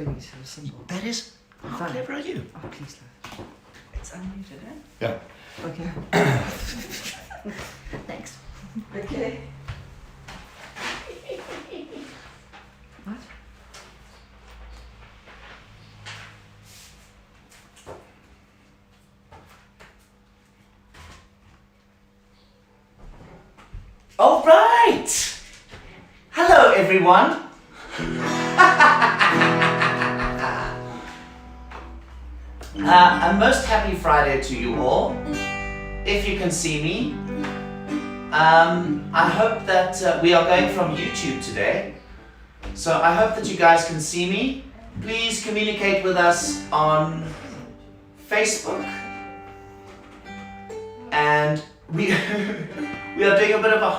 screen so simple. That is. How clever are you? Oh, please, no. It's unmuted, eh? Yeah. Okay. Thanks. Okay. What? All right. Hello, everyone. A most happy Friday to you all. If you can see me, I hope that we are going from YouTube today. So I hope that you guys can see me. Please communicate with us on Facebook. And we we are doing a bit of a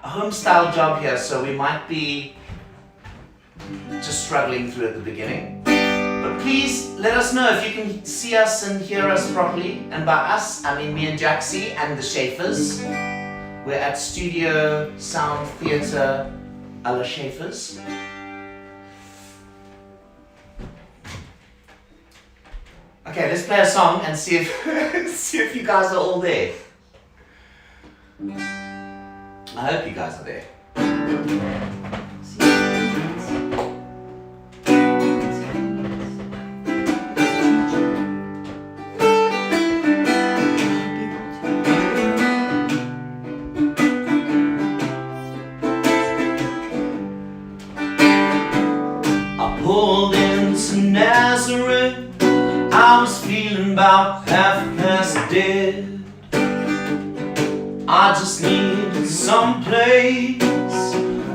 home style job here, so we might be just struggling through at the beginning. But please let us know if you can see us and hear us properly. And by us, I mean me and Jaxie and the Schaefers. We're at Studio Sound Theatre a la Schaefers. Okay, let's play a song and see if see if you guys are all there. I hope you guys are there. I pulled into Nazareth. I was feeling about half past dead. I just needed some place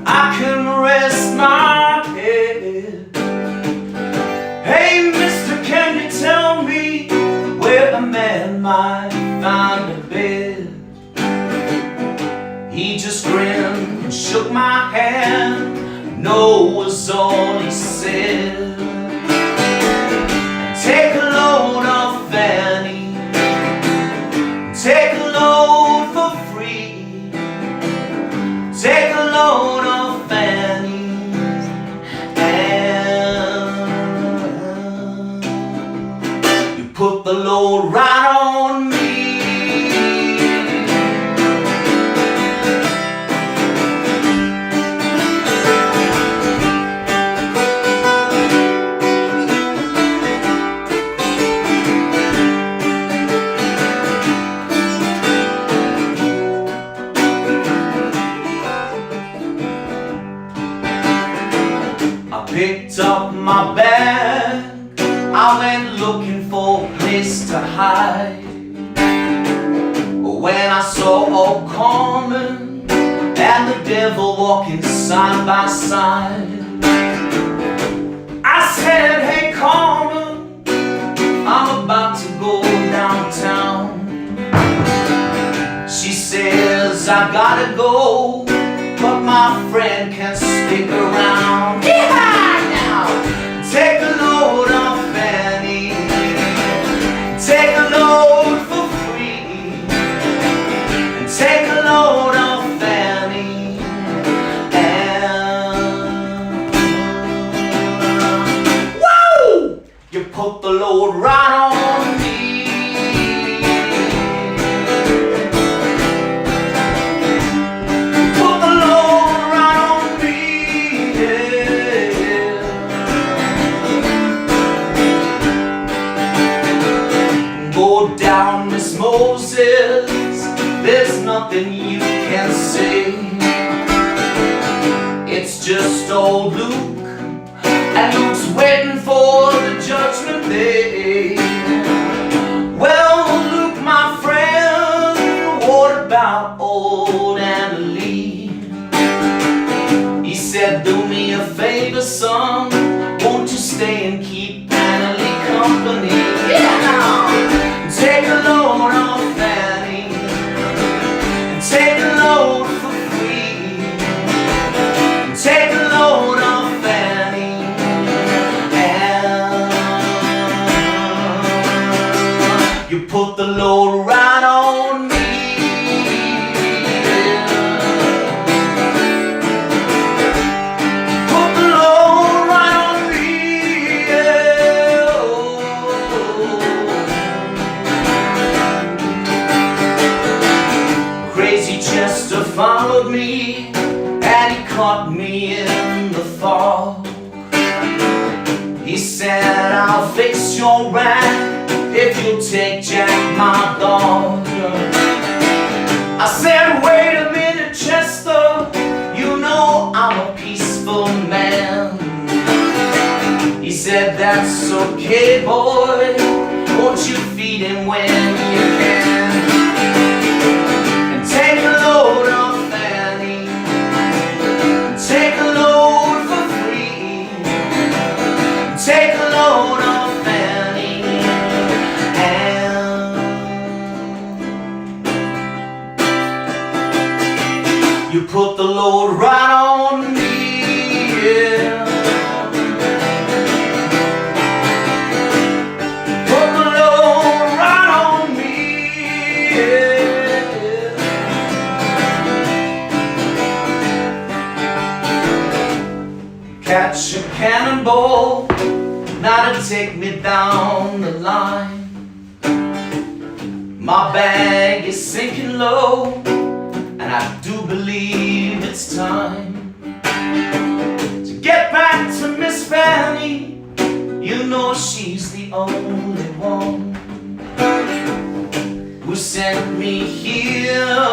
I can rest my head. Hey mister, can you tell me where a man might find a bed? He just grinned and shook my hand. No was all he said. Take a load off Fanny. Take a load for free. Take a load off Fanny. And you put the load right on me. Picked up my bag, I went looking for a place to hide. When I saw old Carmen and the devil walking side by side, I said, hey Carmen, I'm about to go downtown. She says, I gotta go, but my friend can stick around. Yeah! Take a load off Fanny. Take a load for free. And take a load off Fanny. And woo! You put the load right on me. Put the load right on me. Yeah. Go down, Miss Moses, there's nothing you can say. It's just old Luke, and Luke's waiting for the judgment day. Well, Luke, my friend, what about old Annalie? He said, do me a favor, son, won't you stay and keep Annalie company? Yeah! Take a load off Fanny. Take a load for free. Take a load off Fanny. And you put the load right on me. Put the load right on me. followed me, and he caught me in the fog. He said, I'll fix your rat if you'll take Jack, my dog. I said, wait a minute, Chester, you know I'm a peaceful man. He said, that's okay, boy, won't you feed him when you can? And take a load of Fanny, take a load for free, take a load of Fanny, and you put the load right on me, yeah. Catch a cannonball, now to take me down the line. My bag is sinking low, and I do believe it's time to get back to Miss Fanny. You know she's the only one who sent me here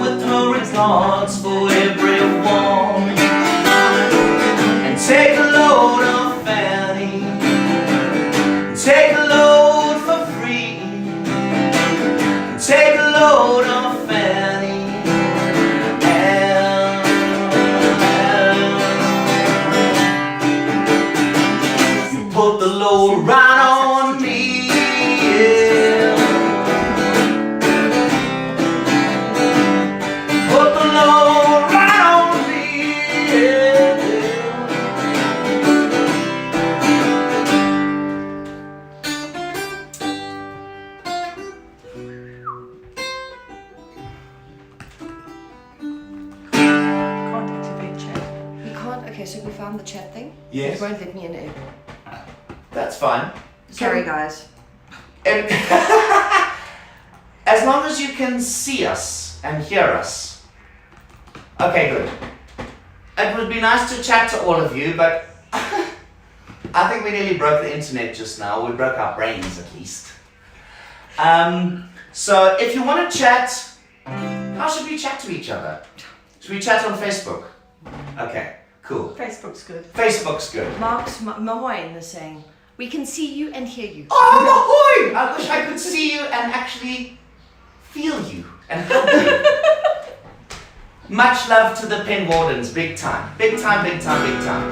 with her regards for everyone. Take a load of Fanny, take a load for free, take a load of Fanny, and you put the load right on me, yeah. Put the load right on me, yeah. Okay, so we found the chat thing. Yes. It won't let me in it. That's fine. Sorry, guys. And as long as you can see us and hear us. Okay, good. It would be nice to chat to all of you, but I think we nearly broke the internet just now. We broke our brains, at least. So if you want to chat, how should we chat to each other? Should we chat on Facebook? Okay. Cool. Facebook's good. Facebook's good. Mark's Mahoin is saying, we can see you and hear you. Oh, Mahoin! I wish I could see you and actually feel you and hug you. Much love to the Pen Wardens, big time. Big time, big time, big time.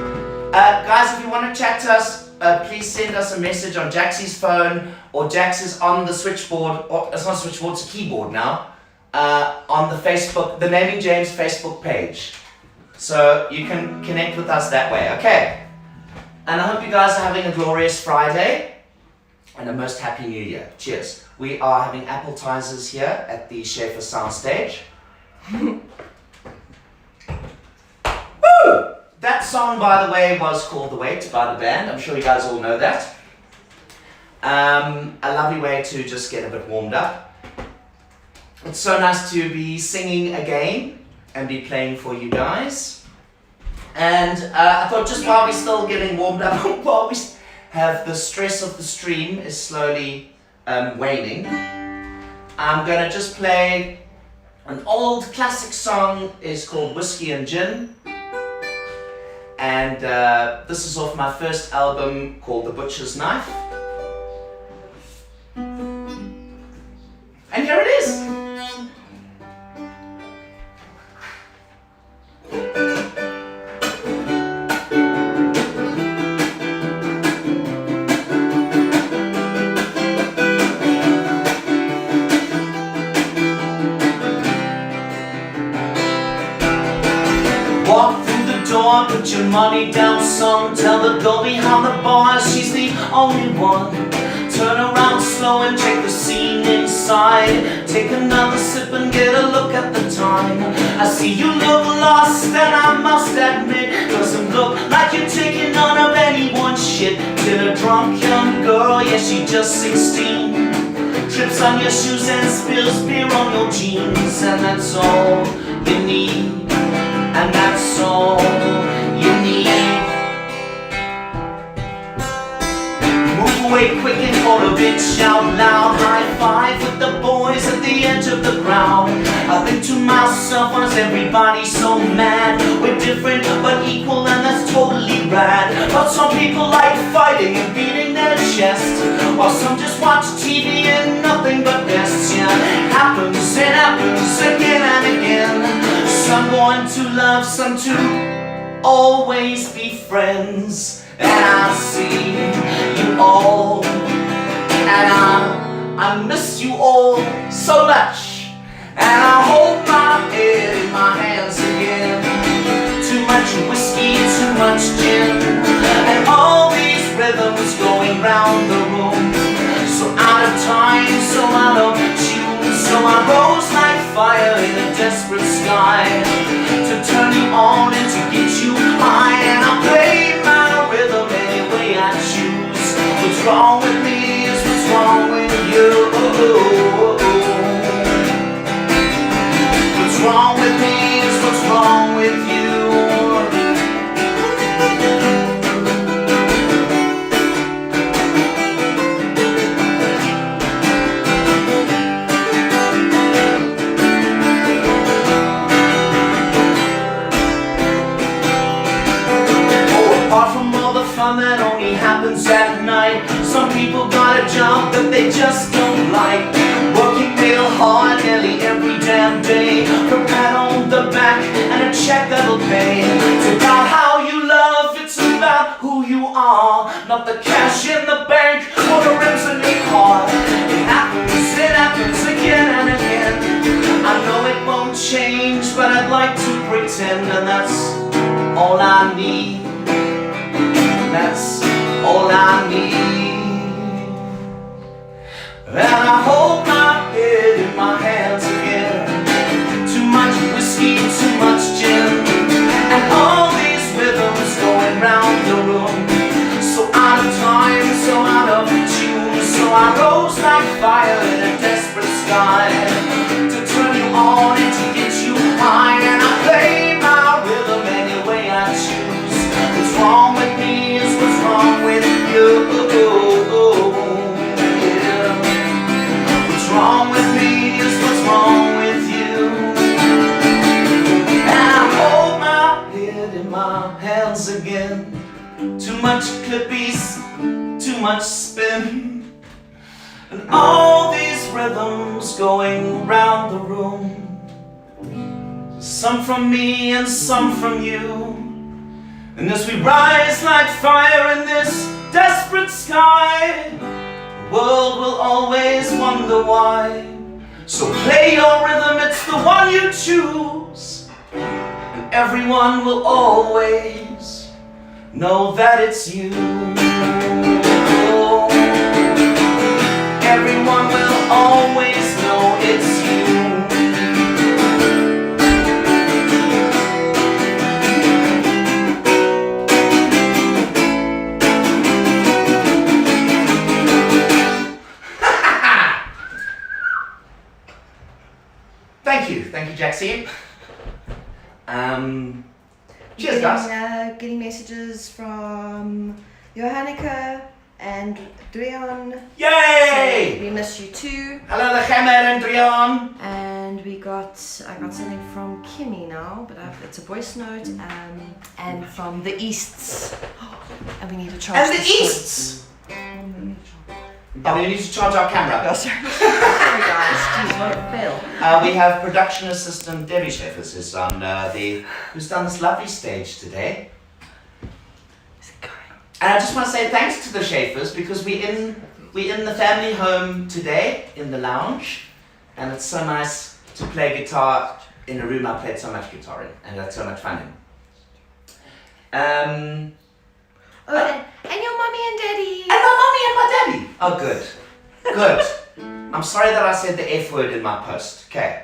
Guys, if you want to chat to us, please send us a message on Jaxie's phone, or Jax is on the switchboard, or it's not a switchboard, it's a keyboard now, on the Facebook, the Naming James Facebook page. So you can connect with us that way, okay? And I hope you guys are having a glorious Friday and a most happy New Year. Cheers. We are having appetizers here at the Schaefer Soundstage. Woo! That song, by the way, was called The Wait by the band. I'm sure you guys all know that. A lovely way to just get a bit warmed up. It's so nice to be singing again and be playing for you guys. And I thought, just while we're still getting warmed up, while we have the stress of the stream is slowly waning, I'm gonna just play an old classic song. It's called Whiskey and Gin, and this is off my first album called The Butcher's Knife, and here it is. Walk through the door, put your money down, son. Tell the girl behind the bar she's the only one. Turn around slow and check the scene inside. Take another sip and get a look at the time. I see you look lost, and I must admit, doesn't look like you're taking none of anyone's shit. Till a drunk young girl, yeah, she just 16, trips on your shoes and spills beer on your jeans, and that's all you need, and that's all you need. Move away quick and for a bit, shout loud, high five with the boys at the edge of the crowd. I think to myself, why is everybody so mad? We're different but equal, and that's totally rad. But some people like fighting and beating their chest, while some just watch TV and nothing but pests. Yeah, it happens again and again. Some want to love, some to always be friends. And I see you all, and I miss you all so much. And I hold my head in my hands again. Too much whiskey, too much gin, and all these rhythms going round the room. So out of time, so out of tune. So I rose like fire in a desperate sky, to turn you on and to get you high. And I play my rhythm any way I choose. What's wrong with me is what's wrong with you. What's wrong with me is what's wrong with you. That only happens at night. Some people got a job that they just don't like, working real hard nearly every damn day for a pat on the back and a check that'll pay. It's about how you love, it's about who you are, not the cash in the bank or the rims in your car. It happens again and again. I know it won't change, but I'd like to pretend, and that's all I need. That's all I need. And I hold my head in my hands again. Too much whiskey, too much gin, and all these rhythms going round the room. So out of time, so out of tune. So I rose like fire in a desperate sky, to turn you on and to get you high. And I play my rhythm any way I choose. What's wrong with me is what's wrong with you. Yeah. What's wrong with me is what's wrong with you. And I hold my head in my hands again. Too much clippies, too much spin, and all these rhythms going round the room. Some from me and some from you. And as we rise like fire in this desperate sky, the world will always wonder why. So play your rhythm, it's the one you choose, and everyone will always know that it's you. Everyone will always know it's you. Thank you, Jaxie. Cheers, guys. Getting messages from Johannika and Drian. Yay! We miss you too. Hello, the Hammer and Drian. And I got something from Kimmy now, but it's a voice note, and from the Easts. And we need to charge. And the Easts. Oh, we need to charge our camera. Oh, sorry. Sorry guys, jeez, what a fail. We have production assistant Debbie Sheffers who's done this lovely stage today. And I just want to say thanks to the Sheffers, because we're in the family home today in the lounge, and it's so nice to play guitar in a room I played so much guitar in, and that's so much fun in. And your mommy and daddy. And my mommy and my daddy. Oh, good. Good. I'm sorry that I said the F word in my post. Okay.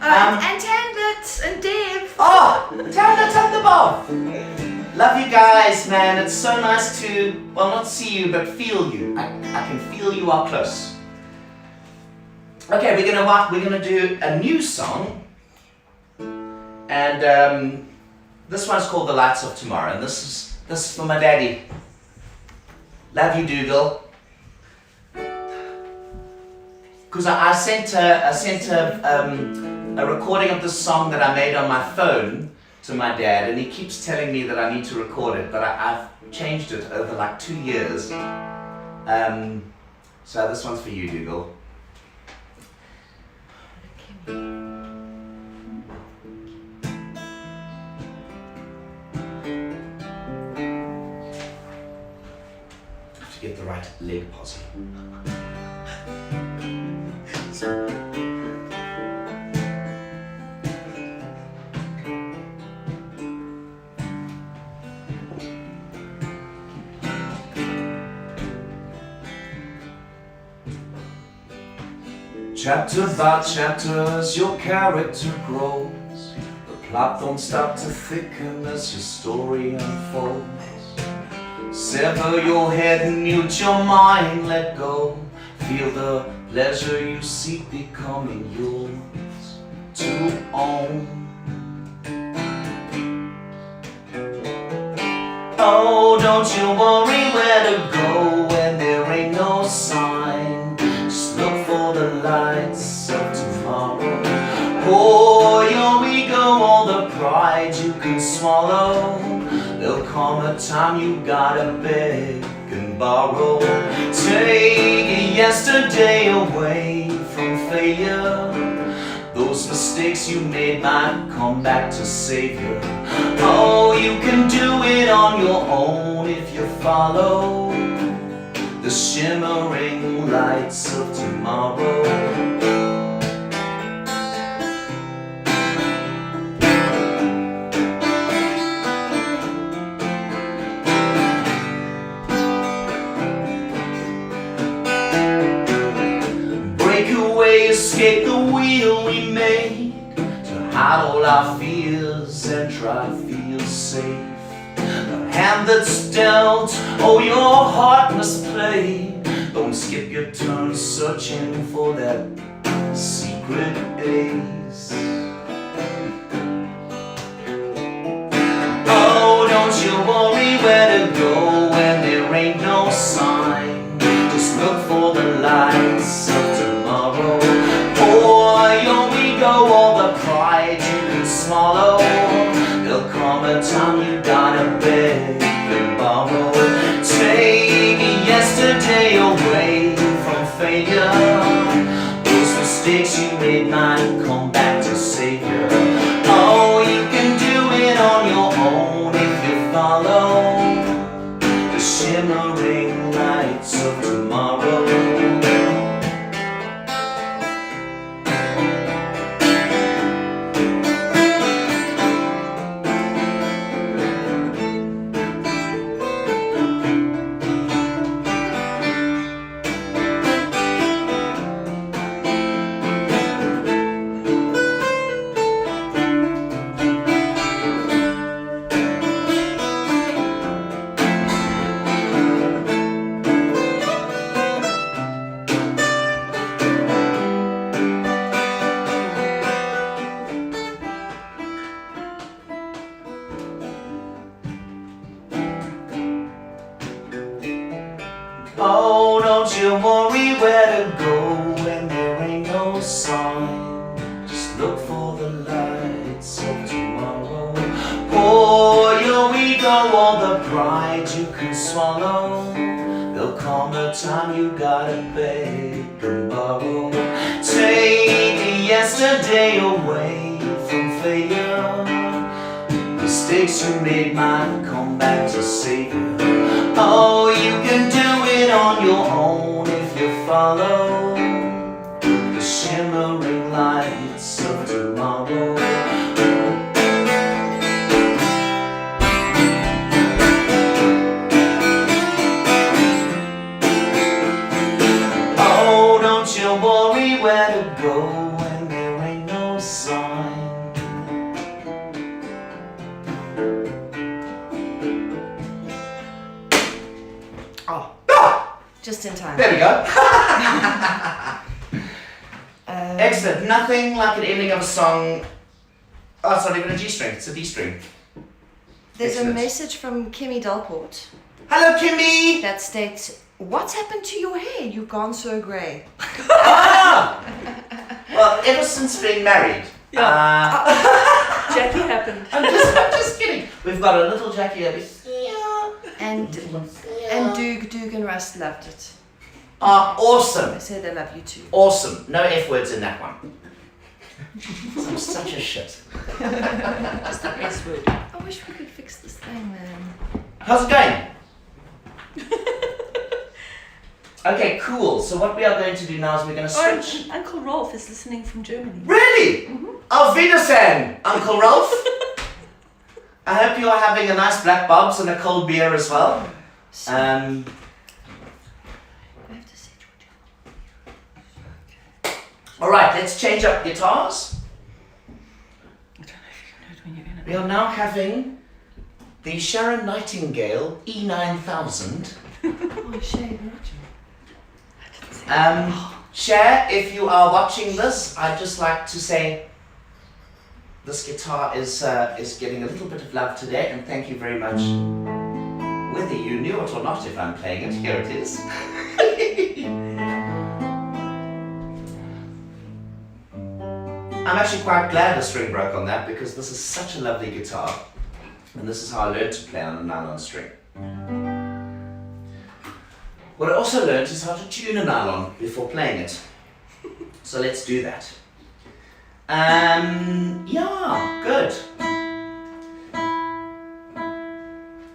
And Tandlet and Dave. Oh, Tandlet and the Bob. Love you guys, man. It's so nice to, well, not see you, but feel you. I can feel you are close. Okay, we're gonna do a new song, and this one's called "The Lights of Tomorrow," and this is for my daddy. Love you, Dougal. Because I sent a recording of this song that I made on my phone to my dad, and he keeps telling me that I need to record it, but I've changed it over like 2 years. So this one's for you, Dougal. Have to get the right leg posse. Chapter by chapter as your character grows, the plot don't stop to thicken as your story unfolds. Sever your head and mute your mind, let go. Feel the pleasure you seek becoming yours to own. Oh, don't you worry where to go when there ain't no sign. Just look for the lights of tomorrow. Pour your ego all the pride you can swallow. There'll come a time you gotta beg and borrow. Take yesterday away from failure. Those mistakes you made might come back to save you. Oh, you can do it on your own if you follow the shimmering lights of tomorrow. Escape the wheel we made to hide all our fears and try to feel safe. The hand that's dealt, oh, your heart must play. Don't skip your turn searching for that secret ace. Oh, don't you worry where to go when there ain't no sign. Just look for the lights of tomorrow. Pour your ego all the pride you can swallow. There'll come a time you gotta beg and borrow. Take yesterday away from failure. Those mistakes you made might come back to save you. Oh, you can do it on your own if you follow the shimmering lights of tomorrow. Oh, don't you worry where to go when there ain't no sign. Just look for the lights of tomorrow. Pour your ego all the pride you can swallow. There'll come a time you gotta beg and borrow. Take yesterday away from failure. Mistakes you made might come back to save you. Oh, you can do it on your own if you follow the shimmering lights of tomorrow. Oh, don't you worry where to go when there ain't no sign. Just in time. There we go. Excellent. Nothing like an ending of a song. Oh, it's not even a G string, it's a D string. There's Excellent. a message from Kimmy Delport Hello, Kimmy! that states, "What's happened to your hair? You've gone so grey." Ah! Well, ever since being married. Jackie happened. I'm just kidding. We've got a little Jackie over here. And Doog and Rust loved it. Ah, awesome. They said they love you too. Awesome. No F words in that one. I'm such a shit. Just the S word. I wish we could fix this thing, man. How's it going? Okay, cool. So what we are going to do now is we're going to switch. Oh, Uncle Rolf is listening from Germany. Really? Auf Wiedersehen, Uncle Rolf. I hope you are having a nice black bobs and a cold beer as well. I have to say Georgia. All right, let's change up guitars. I don't know if you can do it when you're going to. We are now having the Sharon Nightingale E9000. Oh, shame. Cher, if you are watching this, I'd just like to say this guitar is getting a little bit of love today, and thank you very much. Whether you knew it or not, if I'm playing it, here it is. I'm actually quite glad a string broke on that because this is such a lovely guitar, and this is how I learned to play on a nylon string. What I also learned is how to tune a nylon before playing it. So let's do that. Yeah, good.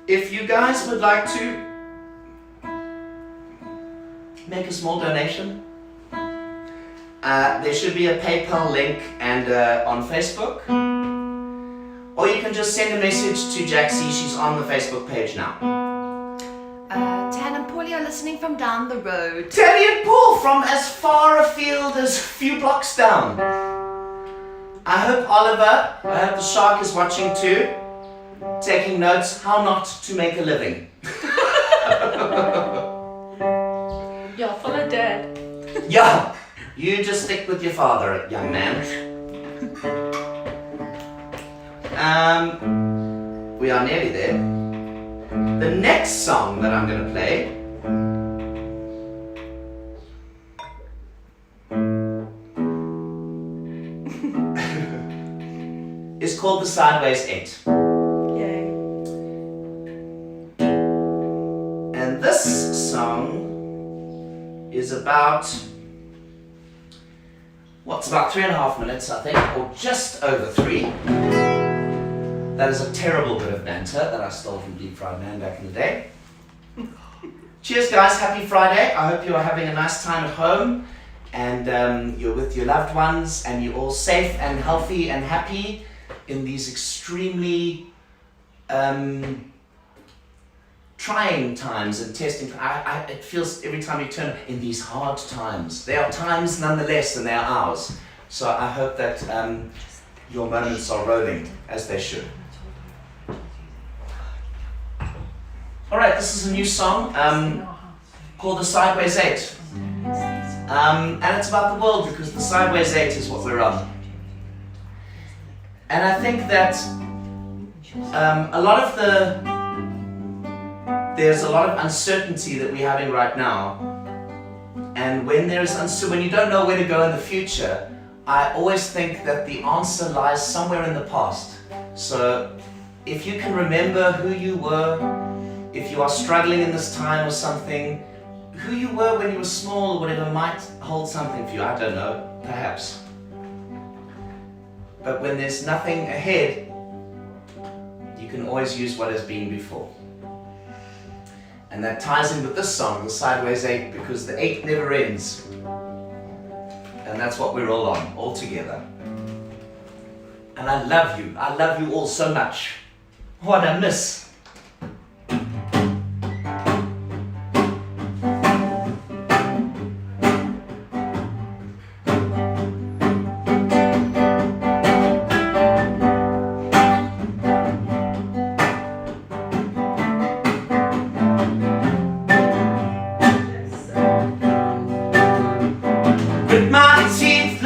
If you guys would like to make a small donation, there should be a PayPal link and on Facebook. Or you can just send a message to Jaxie, she's on the Facebook page now. Tan and Paulie are listening from down the road. Teddy and Paul from as far afield as a few blocks down. I hope Oliver, I hope the shark is watching too, taking notes how not to make a living. Yeah, follow Dad. Yeah, you just stick with your father, young man. We are nearly there. The next song that I'm going to play is called The Sideways 8. Yay. And this song is about, what's about 3.5 minutes, I think, or just over 3. That is a terrible bit of banter that I stole from Deep Fried Man back in the day. Cheers guys, happy Friday. I hope you are having a nice time at home and you're with your loved ones and you're all safe and healthy and happy in these extremely trying times and testing. It feels every time you turn in these hard times. They are times nonetheless and they are ours. So I hope that your moments are rolling as they should. Alright, this is a new song called The Sideways 8. And it's about the world because the Sideways 8 is what we're on. And I think that there's a lot of uncertainty that we're having right now. And when when you don't know where to go in the future, I always think that the answer lies somewhere in the past. So if you can remember who you were, if you are struggling in this time or something, who you were when you were small or whatever might hold something for you, I don't know, perhaps. But when there's nothing ahead, you can always use what has been before. And that ties in with this song, The Sideways 8, because the 8 never ends. And that's what we're all on, all together. And I love you all so much. What a miss. Grit my teeth,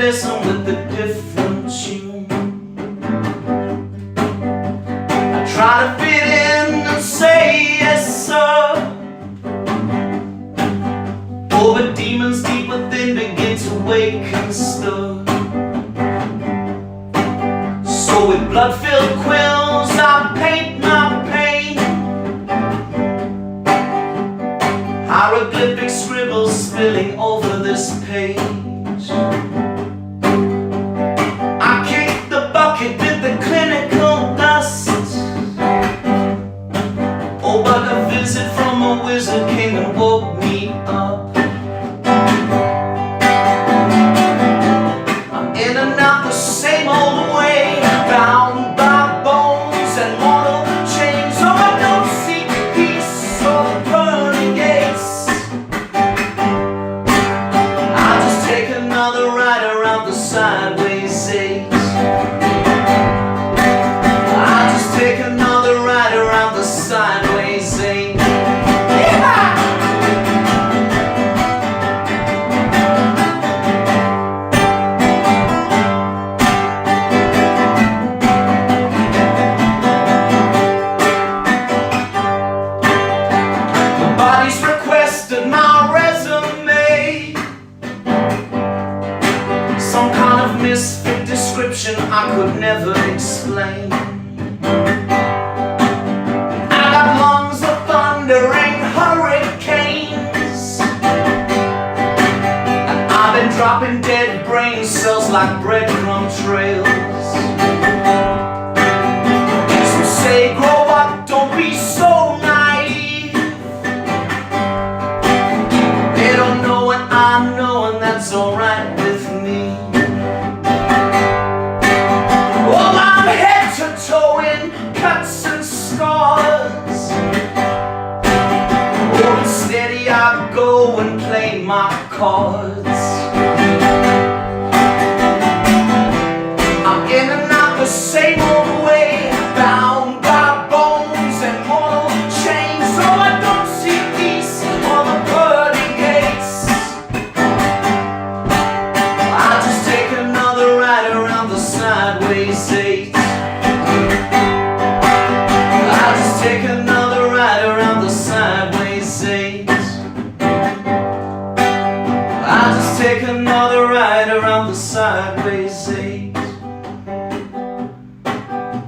listen with a different tune. I try to fit in and say yes sir. Oh, but demons deep within begin to wake and stir. So with blood-filled quills I paint my pain. Hieroglyphic scribbles spilling over this page. I kicked the bucket with the clinical dust. Oh, but a visit from a wizard came and woke me up. I'm in and out the same old way, bound by bones and mortal chains. Oh, I don't see peace or the pearly gates. I'll just take another ride around the sideways eight. I'll just take another ride around the sideways eight. Nobody's requested my resume. Some kind of misfit description I could never explain. I got lungs of thundering hurricanes, and I've been dropping dead brain cells like breadcrumb trails. So say grow up, don't be so naive. They don't know what I know, and that's alright with me. Oh, I'm head to toe in cuts and scars. Oh, and steady I go and play my cards. I'm in and out the same old way, bound by bones and mortal chains. So I don't see peace or the pearly gates. I'll just take another ride around the sideways eight. I'll just take another ride around the sideways eight. I'll just take another ride around the sideways eight.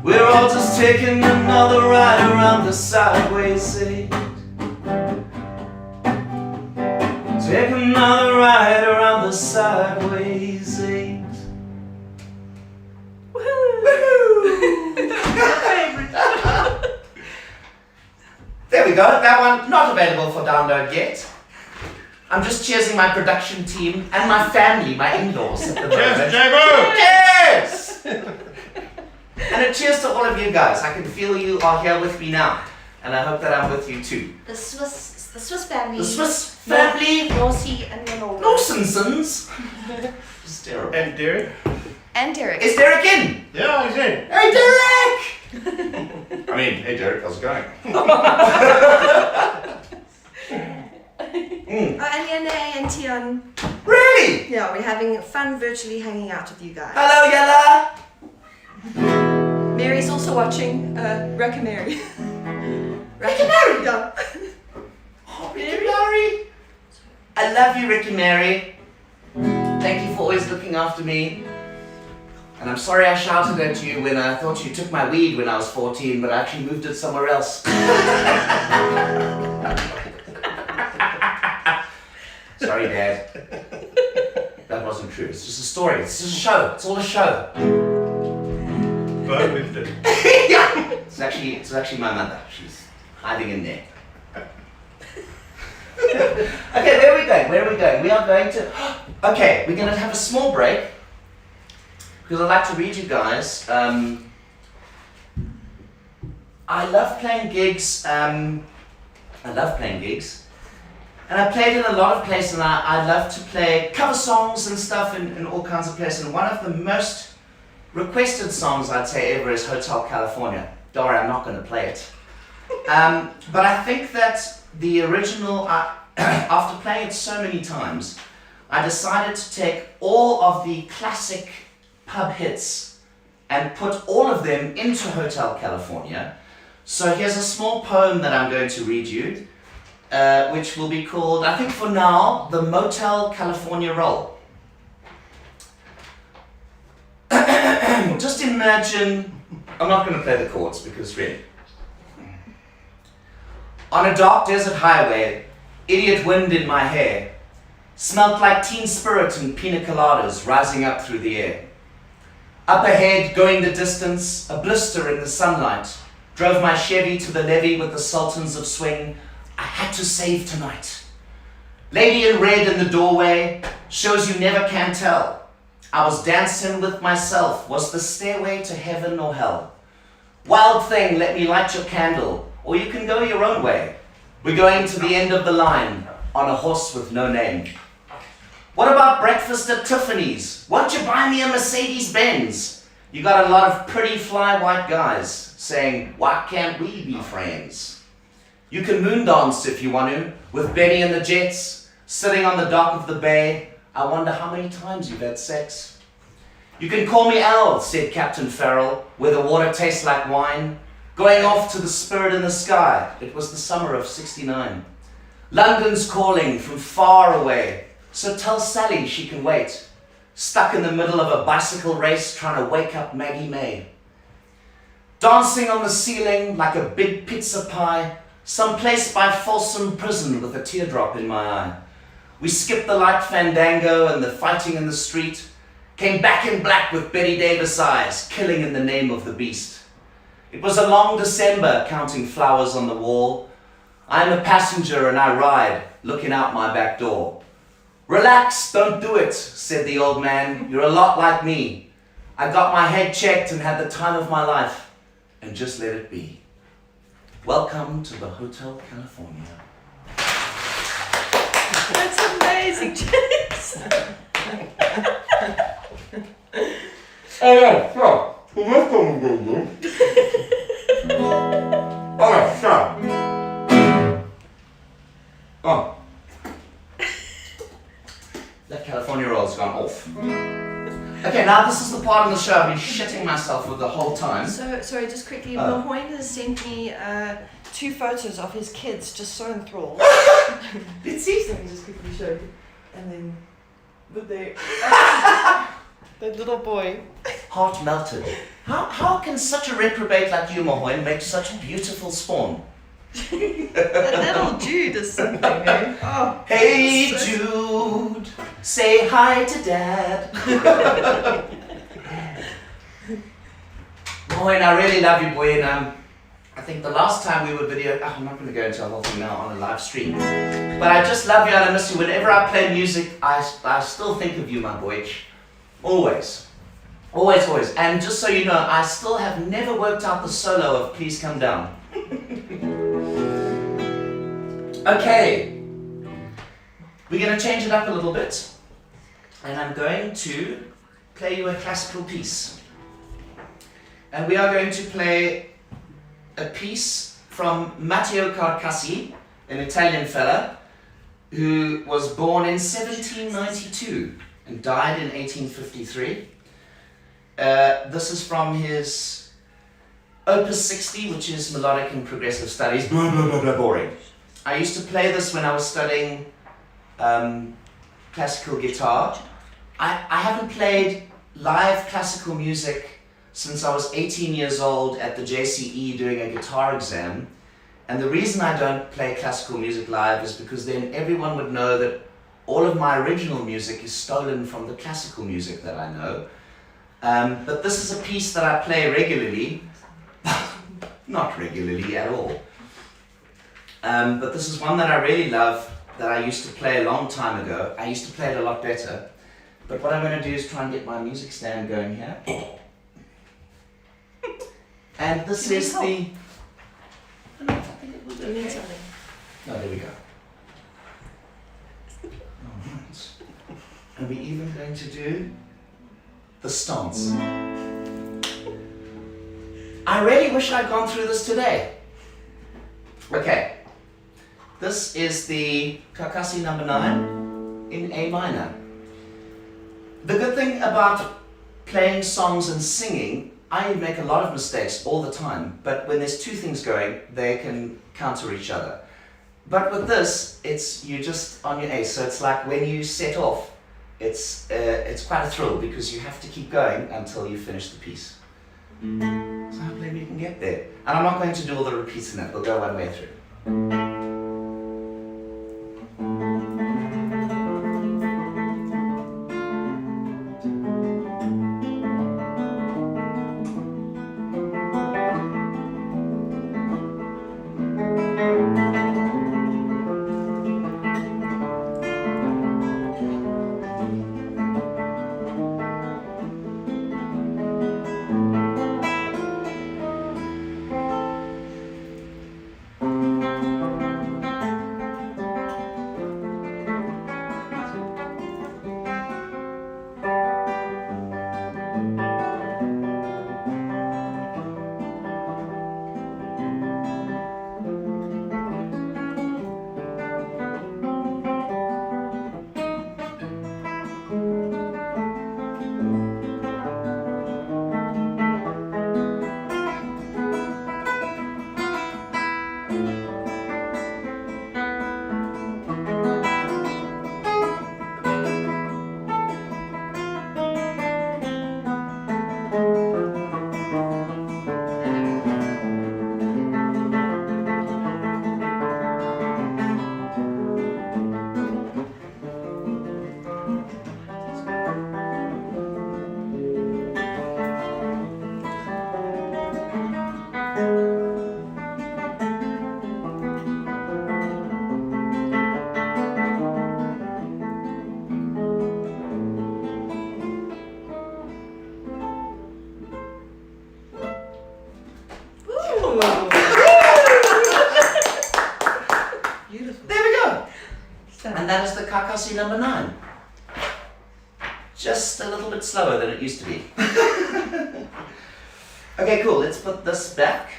We're all just taking another ride around the sideways eight. Take another ride around the sideways eight. There we go. That one not available for download yet. I'm just cheersing my production team and my family, my in-laws at the moment. Yes! And a cheers to all of you guys. I can feel you are here with me now. And I hope that I'm with you too. The Swiss family. The Swiss family. Rosie and Ronaldo. No Simpsons. Just terrible. And Derek? And Derek. Is Derek in? Yeah, he's in. Hey Derek! I mean, hey Derek, how's it going? And Yene and Tian. Really? Yeah, we're having fun virtually hanging out with you guys. Hello Yella! Mary's also watching. Ricky Mary. Ricky Mary? Yeah. Oh, Ricky Mary! I love you, Ricky Mary. Thank you for always looking after me. And I'm sorry I shouted at you when I thought you took my weed when I was 14, but I actually moved it somewhere else. Sorry, Dad. That wasn't true. It's just a story. It's just a show. It's all a show. Bo moved it. Yeah. It's actually my mother. She's hiding in there. Okay, where are we going? Where are we going? We are going to... Okay, we're going to have a small break. Because I'd like to read you guys. I love playing gigs. And I played in a lot of places, and I love to play cover songs and stuff in all kinds of places. And one of the most requested songs I'd say ever is Hotel California. Don't worry, I'm not going to play it. But I think that the original, after playing it so many times, I decided to take all of the classic pub hits and put all of them into Hotel California. So here's a small poem that I'm going to read you, which will be called, I think for now, the Motel California Roll. Just imagine, I'm not going to play the chords because really. On a dark desert highway, idiot wind in my hair, smelt like teen spirit and pina coladas rising up through the air. Up ahead, going the distance, a blister in the sunlight, drove my Chevy to the levee with the sultans of swing. I had to save tonight. Lady in red in the doorway, shows you never can tell. I was dancing with myself, was the stairway to heaven or hell? Wild thing, let me light your candle, or you can go your own way. We're going to the end of the line, on a horse with no name. What about breakfast at Tiffany's? Won't you buy me a Mercedes-Benz? You got a lot of pretty fly white guys saying, why can't we be friends? You can moon dance if you want to, with Benny and the Jets, sitting on the dock of the bay. I wonder how many times you've had sex. You can call me Al, said Captain Farrell, where the water tastes like wine. Going off to the spirit in the sky, it was the summer of '69. London's calling from far away, so tell Sally she can wait. Stuck in the middle of a bicycle race trying to wake up Maggie May. Dancing on the ceiling like a big pizza pie, someplace by Folsom Prison with a teardrop in my eye. We skipped the light fandango and the fighting in the street, came back in black with Betty Davis eyes, killing in the name of the beast. It was a long December counting flowers on the wall. I'm a passenger and I ride, looking out my back door. Relax, don't do it, said the old man. You're a lot like me. I got my head checked and had the time of my life, and just let it be. Welcome to the Hotel California. That's amazing, James. Alright, so, let's go and go. Alright, so. Oh. That California roll's gone off. Okay, now this is the part of the show I've been shitting myself with the whole time. So, sorry, just quickly, Mahoin has sent me 2 photos of his kids, just so enthralled. Let's see. Let me just quickly show you. And then, but they, that little boy. Heart melted. How can such a reprobate like you, Mahoin, make such beautiful spawn? That little Jude is something, eh? Oh, Hey Jude, say hi to Dad. Mahoin, I really love you, boy, and I think the last time we were I'm not going to go into a whole thing now on a live stream, but I just love you and I miss you. Whenever I play music, I still think of you, my boy. Always. Always, always. And just so you know, I still have never worked out the solo of Please Come Down. Okay. We're going to change it up a little bit. And I'm going to play you a classical piece. And we are going to play a piece from Matteo Carcassi, an Italian fella who was born in 1792 and died in 1853. This is from his Opus 60, which is Melodic and Progressive Studies. Blah, blah, blah, blah, boring. I used to play this when I was studying classical guitar. I haven't played live classical music since I was 18 years old at the JCE doing a guitar exam. And the reason I don't play classical music live is because then everyone would know that all of my original music is stolen from the classical music that I know. But this is a piece that I play regularly. Not regularly at all. But this is one that I really love, that I used to play a long time ago. I used to play it a lot better. But what I'm going to do is try and get my music stand going here. And this is the... I think it was okay. Oh, there we go. Alright. And we're even going to do the stance. I really wish I'd gone through this today. Okay. This is the Carcassi No. 9 in A minor. The good thing about playing songs and singing, I make a lot of mistakes all the time, but when there's two things going, they can counter each other. But with this, you're just on your ace, so it's like when you set off, it's quite a thrill because you have to keep going until you finish the piece. So hopefully we can get there. And I'm not going to do all the repeats in it, we'll go one way through. Beautiful. There we go. And that is the Carcassi number 9. Just a little bit slower than it used to be. Okay, cool. Let's put this back.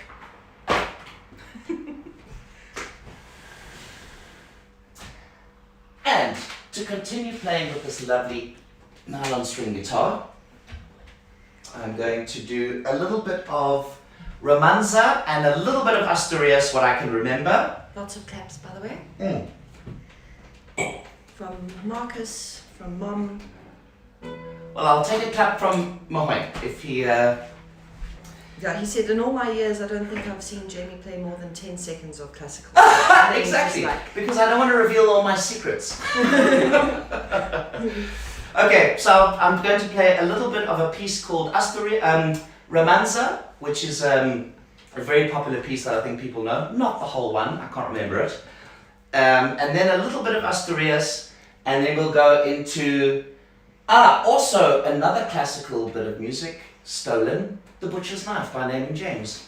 And to continue playing with this lovely nylon string guitar, I'm going to do a little bit of Romanza and a little bit of Asturias, what I can remember. Lots of claps, by the way. From Marcus, from Mom. Well, I'll take a clap from Mahoy if he... Yeah, he said, in all my years, I don't think I've seen Jamie play more than 10 seconds of classical. Exactly, because I don't want to reveal all my secrets. Okay, so I'm going to play a little bit of a piece called Romanza, which is a very popular piece that I think people know. Not the whole one, I can't remember it. And then a little bit of Asturias, and then we'll go into, also another classical bit of music, stolen, The Butcher's Knife by Name and James.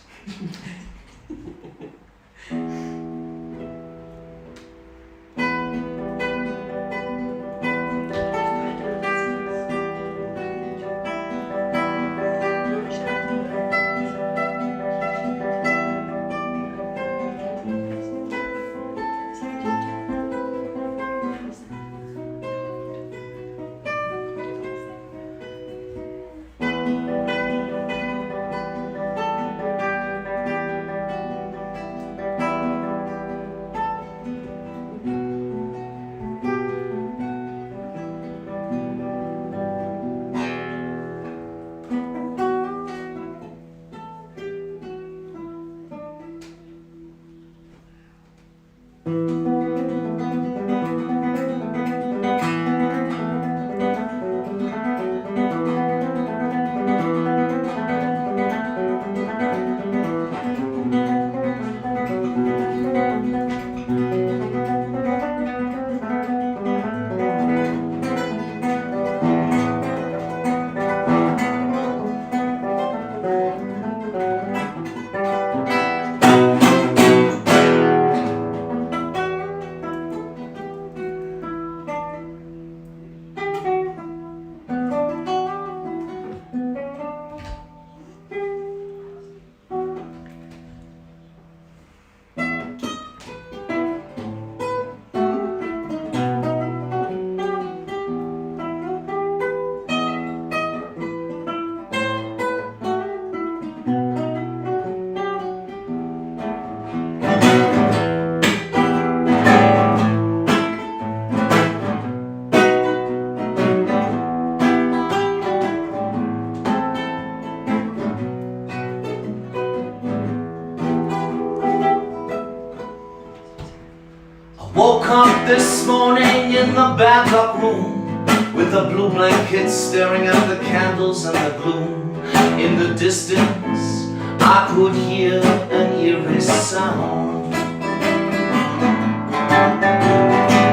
This morning in the bad luck room, with the blue blankets staring at the candles and the gloom. In the distance, I could hear an eerie sound.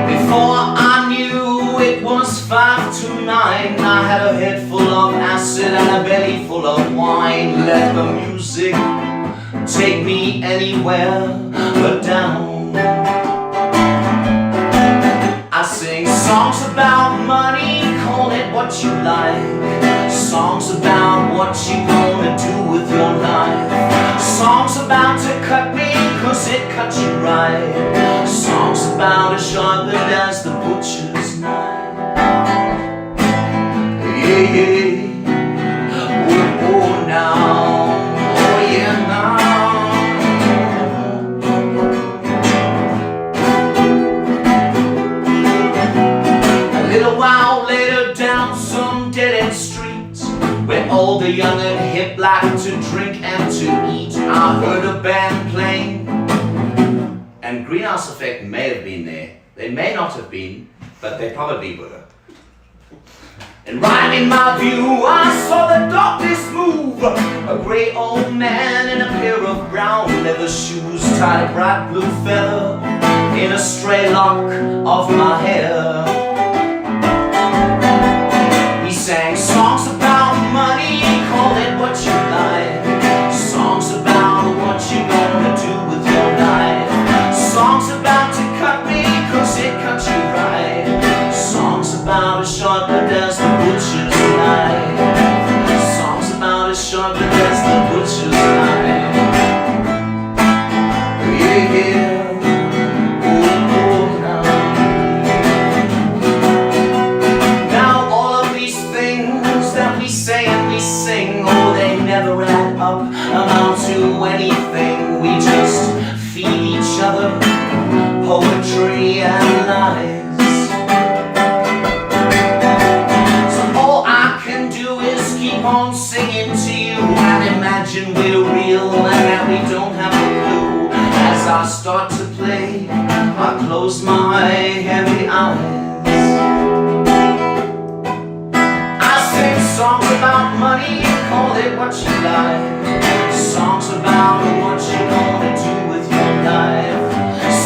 Before I knew it was 5 to 9, I had a head full of acid and a belly full of wine. Let the music take me anywhere but down. I sing songs about money, call it what you like. Songs about what you gonna do with your life. Songs about to cut me, cause it cut you right. Songs about as sharp as the butcher's knife. Yeah, yeah. Oh, oh, now. Oh, yeah, now. A little while later, down some dead-end street, where all the young and hip like to drink and to eat, I heard a band playing. And Greenhouse Effect may have been there. They may not have been, but they probably were. And right in my view, I saw the darkness move. A grey old man in a pair of brown leather shoes, tied a bright blue feather in a stray lock of my hair. He sang songs about money, call it what you like. Songs about what you're gonna do with your life. Songs about to cut me, cause it cut you right. Songs about as sharp as the butcher's knife. Songs about as sharp as the butcher's knife. Yeah, yeah. Oh, oh, now. Now all of these things that we say and we sing, oh, they never add up, amount to anything. We just feed each other poetry and lies. So all I can do is keep on singing to you and imagine we're real and that we don't have a clue. As I start to play, I close my heavy eyes. I sing songs about money, call it what you like. Songs about what you're gonna do with your life.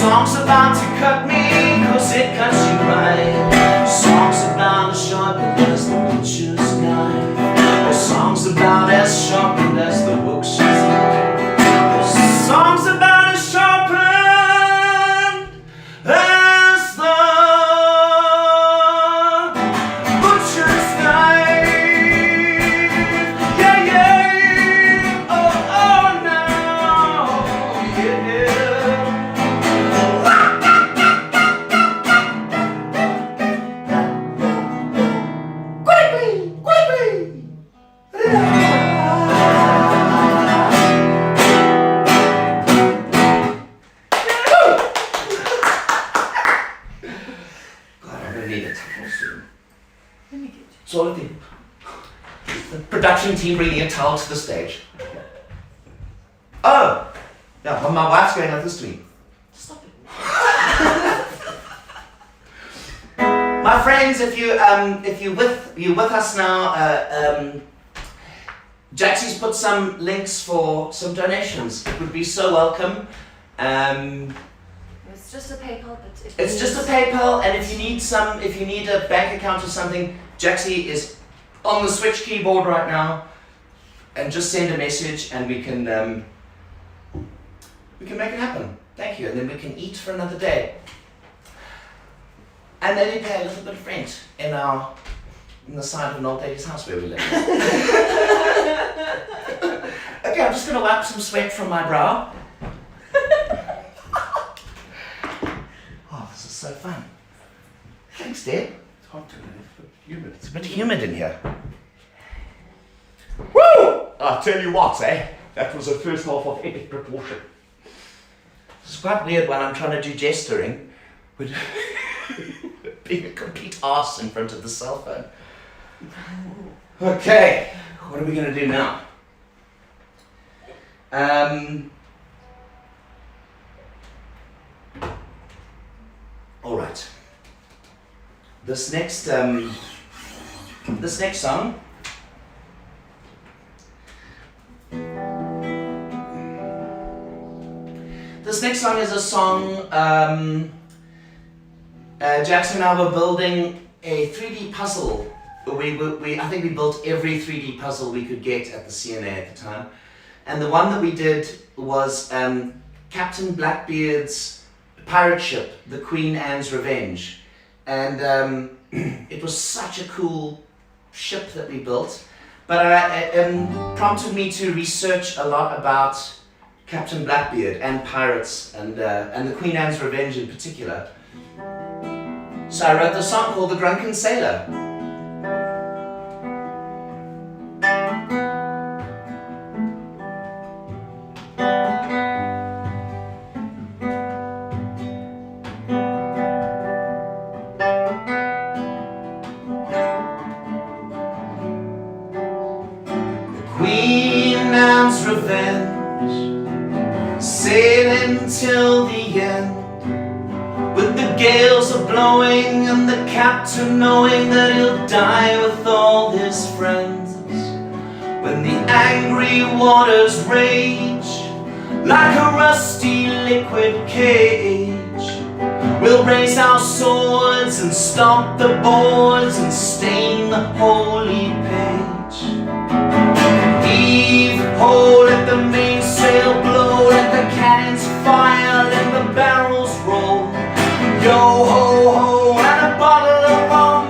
Songs about to cut me, cause it cuts you right. Songs about as sharp as the butcher's knife. Or songs about as sharp as the butcher's knife. Songs about as sharp as the butcher's knife. Yeah, yeah. Oh, oh, now. Yeah. It's all of the production team bringing a towel to the stage. Oh! Yeah, well, my wife's going like this to me. Stop it. My friends, if you're with us now, Jaxie's put some links for some donations. It would be so welcome. It's just a PayPal, but It's just a PayPal, and if you need a bank account or something, Jaxie is on the switch keyboard right now, and just send a message, and we can make it happen. Thank you, and then we can eat for another day, and maybe pay a little bit of rent in the side of an old lady's house where we live. Okay, I'm just gonna wipe some sweat from my brow. Oh, this is so fun. Thanks, Deb. It's hot today, but humid. It's a bit humid in here. Woo! I tell you what, that was the first half of epic proportion. It's quite weird when I'm trying to do gesturing with being a complete arse in front of the cell phone. Okay, what are we going to do now? All right. this next song. This next song is a song. Jackson and I were building a 3D puzzle. I think we built every 3D puzzle we could get at the CNA at the time. And the one that we did was Captain Blackbeard's pirate ship, the Queen Anne's Revenge. And it was such a cool ship that we built. But it prompted me to research a lot about Captain Blackbeard and pirates and the Queen Anne's Revenge in particular. So I wrote the song called The Drunken Sailor. Queen Anne's Revenge, sailing till the end, with the gales are blowing and the captain knowing that he'll die with all his friends. When the angry waters rage like a rusty liquid cage, we'll raise our swords and stomp the boards and stain the holy page. Heave ho, let the mainsail blow, let the cannons fire, let the barrels roll. Yo ho ho, and a bottle of rum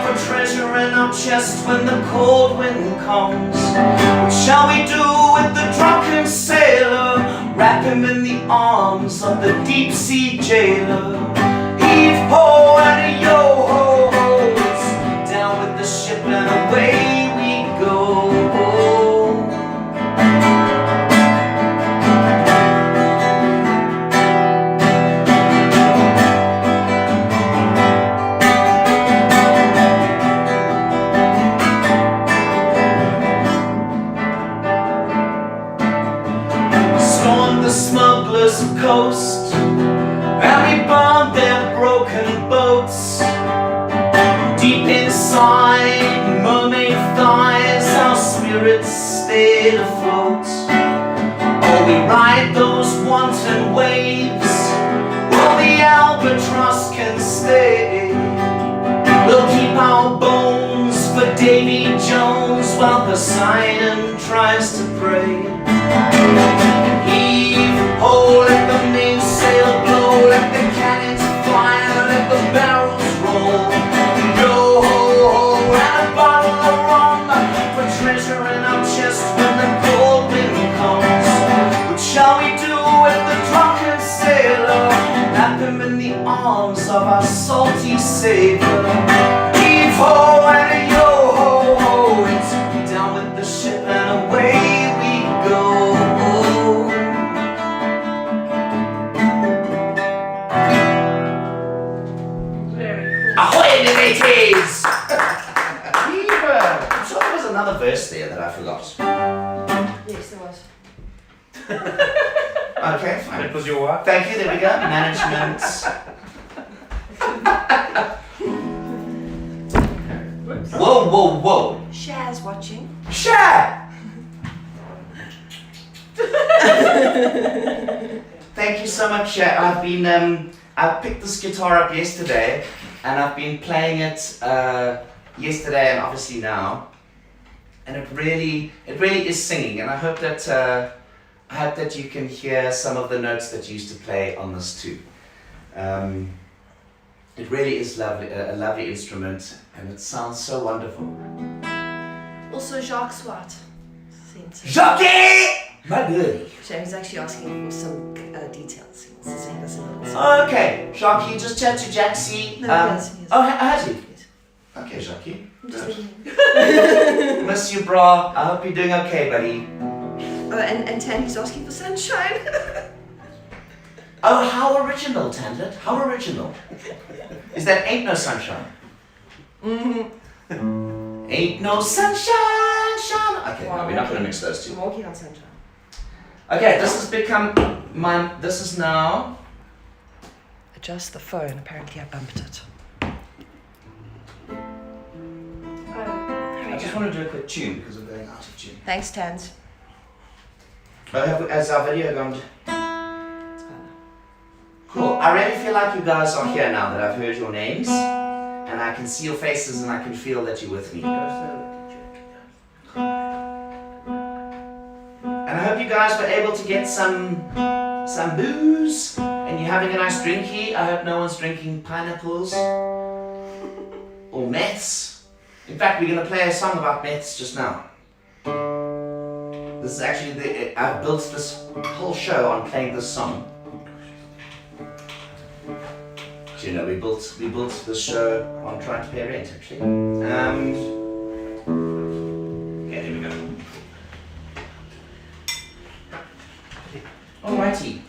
for treasure in our chest when the cold wind comes. What shall we do with the drunken sailor? Wrap him in the arms of the deep sea jailer. Heave ho and a yo ho ho, it's down with the ship and away we go. Smuggler's coast, and we bombed their broken boats. Deep inside mermaid thighs, our spirits stayed afloat. Oh, we ride those wanton waves, while the albatross can stay. We'll keep our bones for Davy Jones while Poseidon tries to pray. Oh, let the mainsail blow, let the cannons fire, let the barrels roll. Yo ho ho, and a bottle of rum for treasure in our chest when the cold wind comes. What shall we do with the drunken sailor? Wrap him in the arms of our salty savior. Heave ho and a yo ho ho, it's down with the ship and away we go. Ahoy, the mateys! I'm sure there was another verse there that I forgot. Yes, there was. Okay, fine. That was your wife? Thank you, there we go. Management. Whoa, whoa, whoa. Shaz watching. Share! Thank you so much, Cher. I picked this guitar up yesterday, and I've been playing it yesterday and obviously now, and it really is singing. And I hope that you can hear some of the notes that you used to play on this too. It really is lovely, a lovely instrument, and it sounds so wonderful. Also, Jacques Swart. Jackie! My buddy. He's actually asking for some details. He wants to send us a little song. Oh, okay, Jackie, just chat to Jaxie. No, yes. Oh, has he? Yes. Okay, Jackie. I'm just Good. thinking. Miss you, bra. I hope you're doing okay, buddy. Oh, and Tanya's asking for sunshine. Oh, how original, Tandlet. How original. Is that Ain't No Sunshine? Mm-hmm. Ain't no sunshine, shine. Okay, Wow, no, we're not okay. going to mix those two. I'm walking on sunshine. Okay, this has become this is now. Adjust the phone. Apparently I bumped it. just want to do a quick tune because we're going out of tune. Thanks, Tans. Has our video gone? It's better. Cool. I really feel like you guys are here now that I've heard your names. And I can see your faces and I can feel that you're with me. And I hope you guys were able to get some booze and you're having a nice drinky. I hope no one's drinking pineapples or meths. In fact, we're going to play a song about meths just now. This is actually I've built this whole show on playing this song. So, you know, we built this show on trying to pay rent actually. Okay, here we go. Alrighty.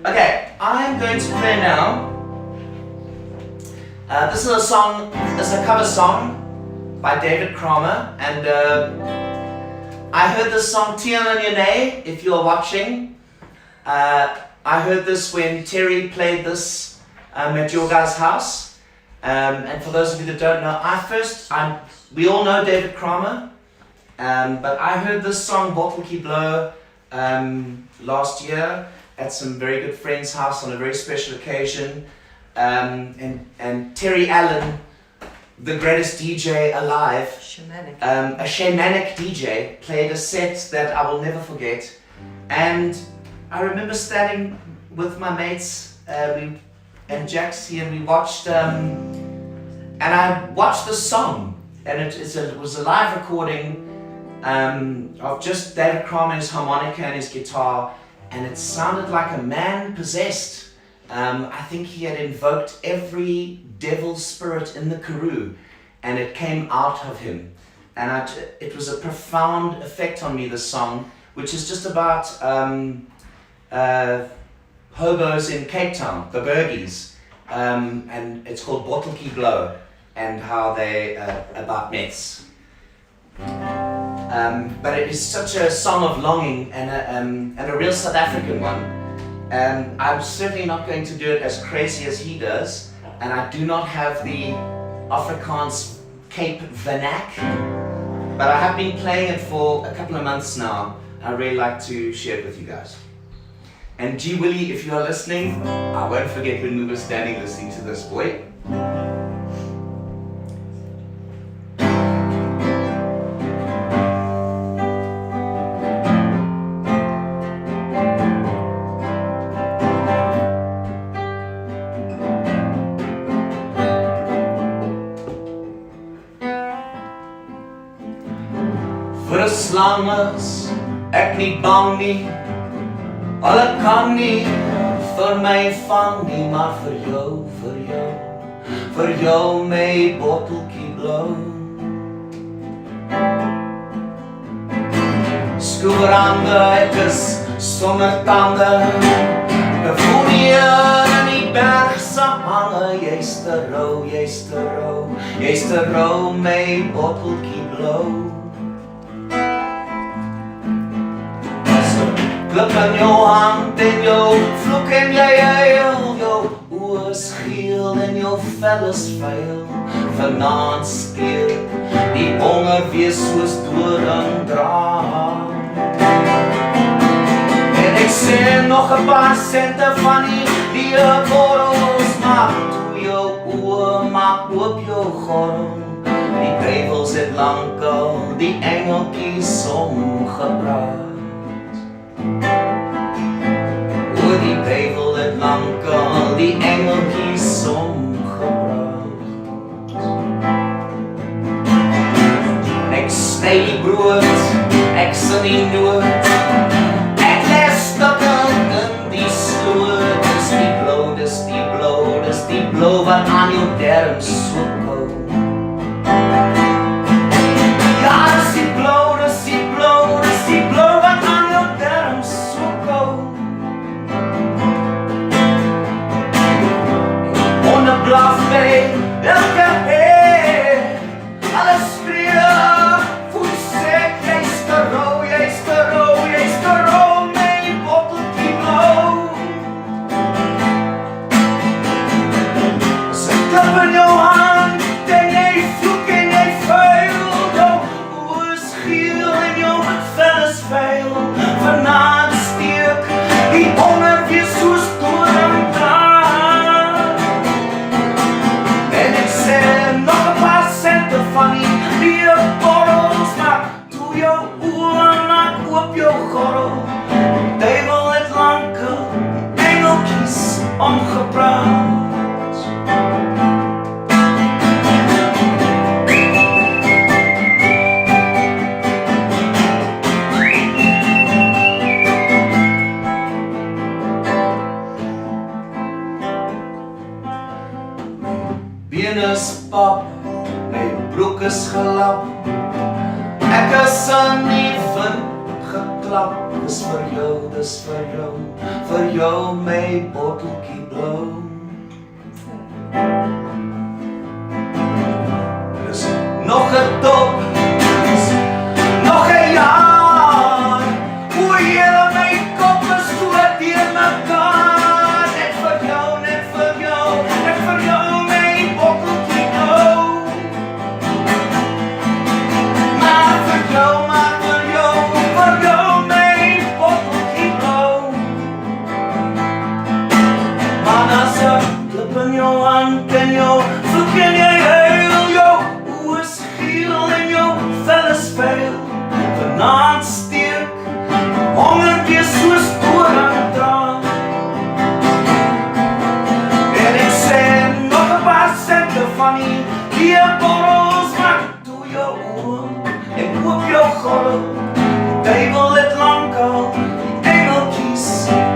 Okay, I'm going to play now. This is a song, it's a cover song by David Kramer, and I heard this song Tiana Yane, if you're watching. I heard this when Terry played this at your guys' house. And for those of you that don't know, we all know David Kramer, but I heard this song Bottle Key Blow last year at some very good friend's house on a very special occasion. And Terry Allen, the greatest DJ alive, a shamanic DJ, played a set that I will never forget. And I remember standing with my mates and Jaxie, and we watched, and I watched the song, and it was a live recording of just David Kramer's harmonica and his guitar, and it sounded like a man possessed. I think he had invoked every devil spirit in the Karoo, and it came out of him. And it was a profound effect on me, this song, which is just about hobos in Cape Town, the Burgies, and it's called Bottle Key Blow, and how they, about meths. But it is such a song of longing and a real South African one. I'm certainly not going to do it as crazy as he does, and I do not have the Afrikaans Cape vernac, but I have been playing it for a couple of months now. I really like to share it with you guys. And G Willie, if you are listening, I won't forget when we were standing listening to this, boy. Vir 'n slang is ek nie bang nie. Alle kan nie vir my vang nie, maar vir jou my botteltjie blou. Skoorhande, ek is sonder tande, gevoel hier in die bergse hange, jy's te rou, my botteltjie blou. Klip in jou hand en jou vloek en jy huil, jou oë is geel en jou vel is vuil, vanaand steel, die honger wees soos doring dra. En ek sê nog 'n paar sente van die borrels, maak toe jou oë, maak oop jou gordel, die duivels het lankal die engeltjies omgepraat. Oor die duivel het lankal die engeltjies omgepraat. Ek sny die brood, ek sing die noot, ek les stukken in die sloot. Dis die blou wat aan jou derm so kou. Ja, dis die blou wat aan jou derm so kou. Honde blaf by elke heer, alles skree, voet sê, jy's te rou, my botteltjie blou. is pap, my broek is gelap. Ek is aan die wind geklap. Dis vir jou my botteltjie blou. Dis nog 'n dop, nog 'n jaar. O, Here, my kop is dood deur mekaar. Net vir jou, net vir jou my botteltjie blou. Maar vir jou my botteltjie blou. Maar as ek klip in jou hand en jou vloek en jy huil, jou oë is geel en jou vel is vuil. Vanaand steek honger weer soos boor aan 'n draad. En ek sê nog 'n paar sente van die borrels, maar toe jou oor en oop jou gordel. Die duivel het lankal die engeltjies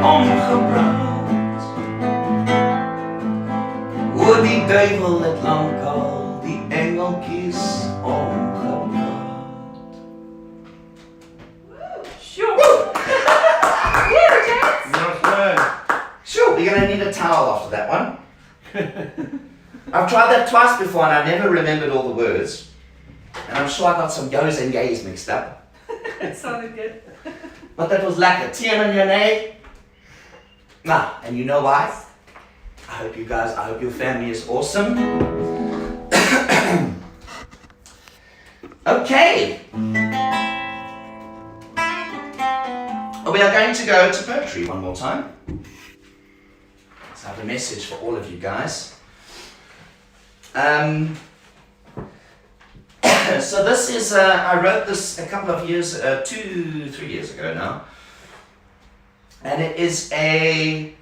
omgepraat. O, die duivel het lankal die engeltjies omgepraat. Sure, we're gonna need a towel after that one. I've tried that twice before and I never remembered all the words. And I'm sure I got some yo's and yays mixed up. It sounded good. But that was lekker. Tien and Yane. Nah, and you know why? I hope your family is awesome. Okay. We are going to go to poetry one more time. So I have a message for all of you guys. So this is, I wrote this a couple of years, 2-3 years ago now. And it is, I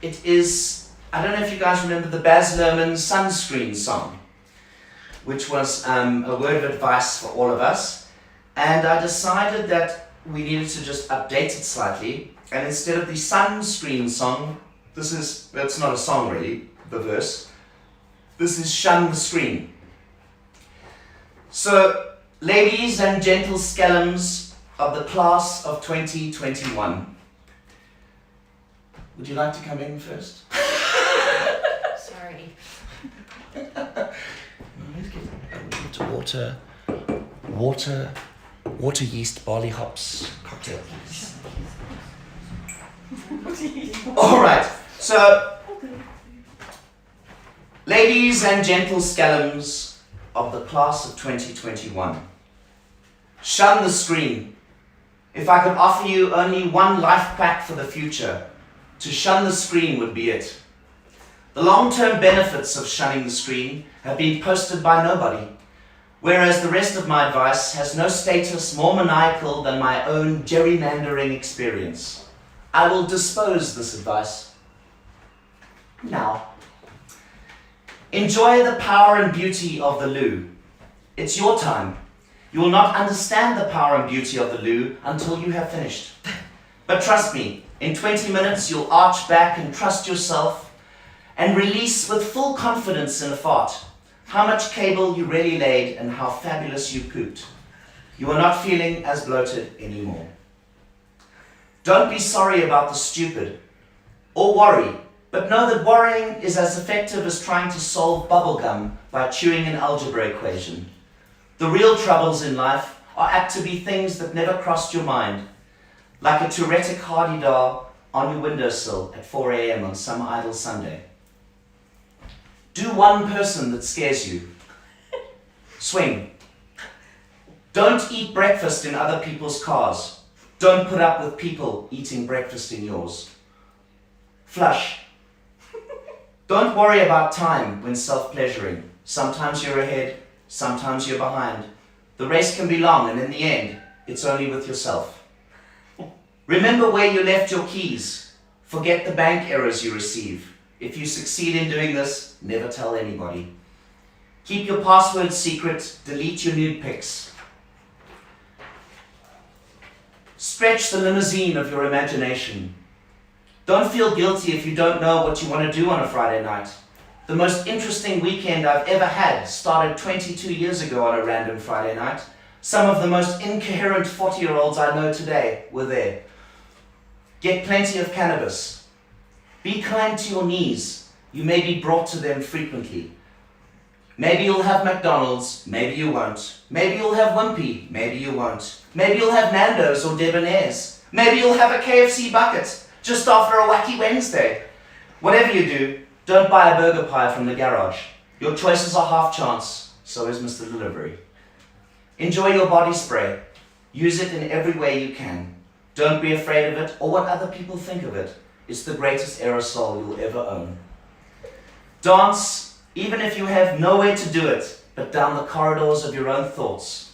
don't know if you guys remember the Baz Luhrmann Sunscreen song, which was a word of advice for all of us. And I decided that we needed to just update it slightly. And instead of the Sunscreen song, that's not a song really, the verse. This is Shun the Screen. So, ladies and gentle skellums of the class of 2021, would you like to come in first? Sorry. Let's get water yeast barley hops cocktail, please. All right. So, ladies and gentle skellums of the class of 2021, shun the screen. If I could offer you only one life pack for the future, to shun the screen would be it. The long-term benefits of shunning the screen have been posted by nobody, whereas the rest of my advice has no status more maniacal than my own gerrymandering experience. I will dispose this advice now. Enjoy the power and beauty of the loo. It's your time. You will not understand the power and beauty of the loo until you have finished. But trust me, in 20 minutes you'll arch back and trust yourself and release with full confidence in a fart how much cable you really laid and how fabulous you pooped. You are not feeling as bloated anymore. Don't be sorry about the stupid or worry, but know that worrying is as effective as trying to solve bubblegum by chewing an algebra equation. The real troubles in life are apt to be things that never crossed your mind, like a Tourettic hardy-dar on your windowsill at 4 a.m. on some idle Sunday. Do one person that scares you. Swing. Don't eat breakfast in other people's cars. Don't put up with people eating breakfast in yours. Flush. Don't worry about time when self-pleasuring. Sometimes you're ahead, sometimes you're behind. The race can be long, and in the end, it's only with yourself. Remember where you left your keys. Forget the bank errors you receive. If you succeed in doing this, never tell anybody. Keep your password secret. Delete your nude pics. Stretch the limousine of your imagination. Don't feel guilty if you don't know what you want to do on a Friday night. The most interesting weekend I've ever had started 22 years ago on a random Friday night. Some of the most incoherent 40-year-olds I know today were there. Get plenty of cannabis. Be kind to your knees. You may be brought to them frequently. Maybe you'll have McDonald's, maybe you won't. Maybe you'll have Wimpy, maybe you won't. Maybe you'll have Nando's or Debonair's. Maybe you'll have a KFC bucket just after a wacky Wednesday. Whatever you do, don't buy a burger pie from the garage. Your choices are half chance, so is Mr. Delivery. Enjoy your body spray. Use it in every way you can. Don't be afraid of it or what other people think of it. It's the greatest aerosol you'll ever own. Dance, even if you have nowhere to do it, but down the corridors of your own thoughts.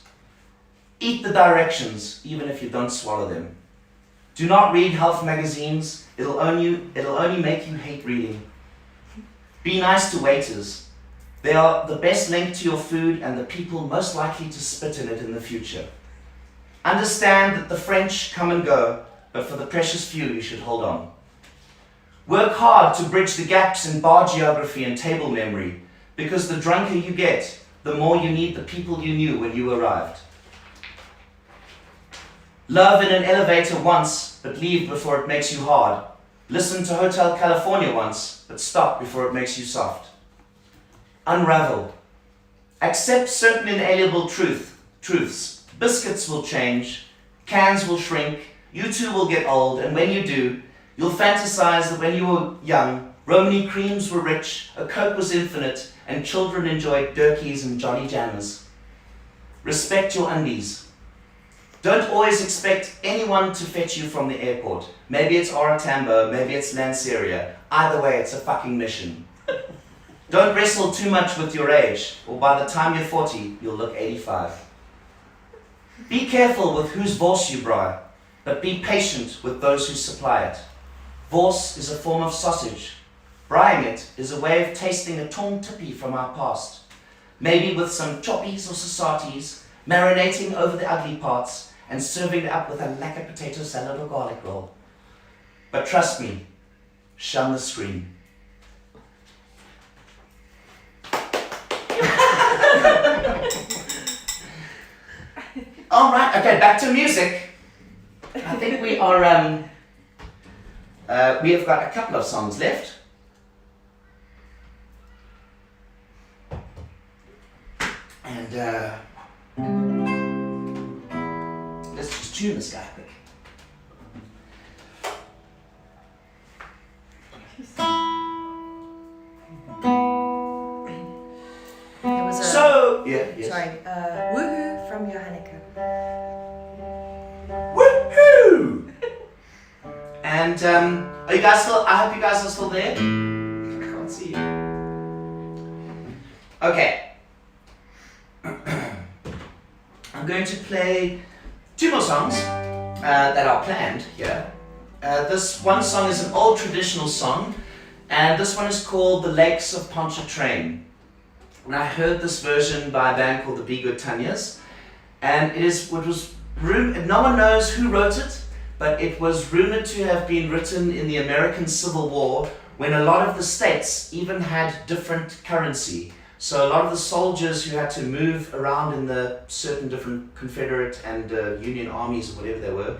Eat the directions, even if you don't swallow them. Do not read health magazines. It'll only make you hate reading. Be nice to waiters. They are the best link to your food and the people most likely to spit in it in the future. Understand that the French come and go, but for the precious few you should hold on. Work hard to bridge the gaps in bar geography and table memory, because the drunker you get, the more you need the people you knew when you arrived. Love in an elevator once, but leave before it makes you hard. Listen to Hotel California once, but stop before it makes you soft. Unravel. Accept certain inalienable truths. Biscuits will change, cans will shrink, you too will get old, and when you do, you'll fantasize that when you were young, Romany creams were rich, a Coke was infinite, and children enjoyed Durkeys and Johnny Jammers. Respect your undies. Don't always expect anyone to fetch you from the airport. Maybe it's Oratambo, maybe it's Lanseria. Either way, it's a fucking mission. Don't wrestle too much with your age, or by the time you're 40, you'll look 85. Be careful with whose vors you braai, but be patient with those who supply it. Vors is a form of sausage. Braaiing it is a way of tasting a torn tippy from our past. Maybe with some choppies or sasatis, marinating over the ugly parts, and serving it up with a lacquer potato salad or garlic roll. But trust me, shun the screen. All right, okay, back to music. I think we are, we have got a couple of songs left. And let's just tune this guy quick. There was a Sorry, woohoo from Johannica. Woohoo! And are you guys still? I hope you guys are still there. I can't see you. Okay. I'm going to play two more songs that are planned here. This one song is an old traditional song, and this one is called The Lakes of Pontchartrain. And I heard this version by a band called the Be Good Tanyas, and no one knows who wrote it, but it was rumored to have been written in the American Civil War when a lot of the states even had different currency. So a lot of the soldiers who had to move around in the certain different Confederate and Union armies or whatever they were,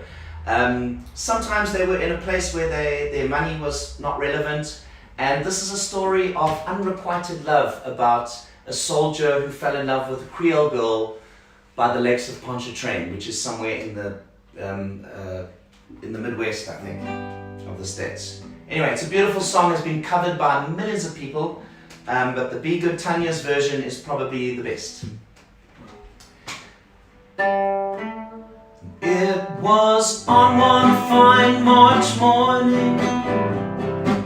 sometimes they were in a place where their money was not relevant. And this is a story of unrequited love about a soldier who fell in love with a Creole girl by the lakes of Pontchartrain, which is somewhere in the Midwest, I think, of the States. Anyway, it's a beautiful song. It's been covered by millions of people. But the Be Good Tanya's version is probably the best. It was on one fine March morning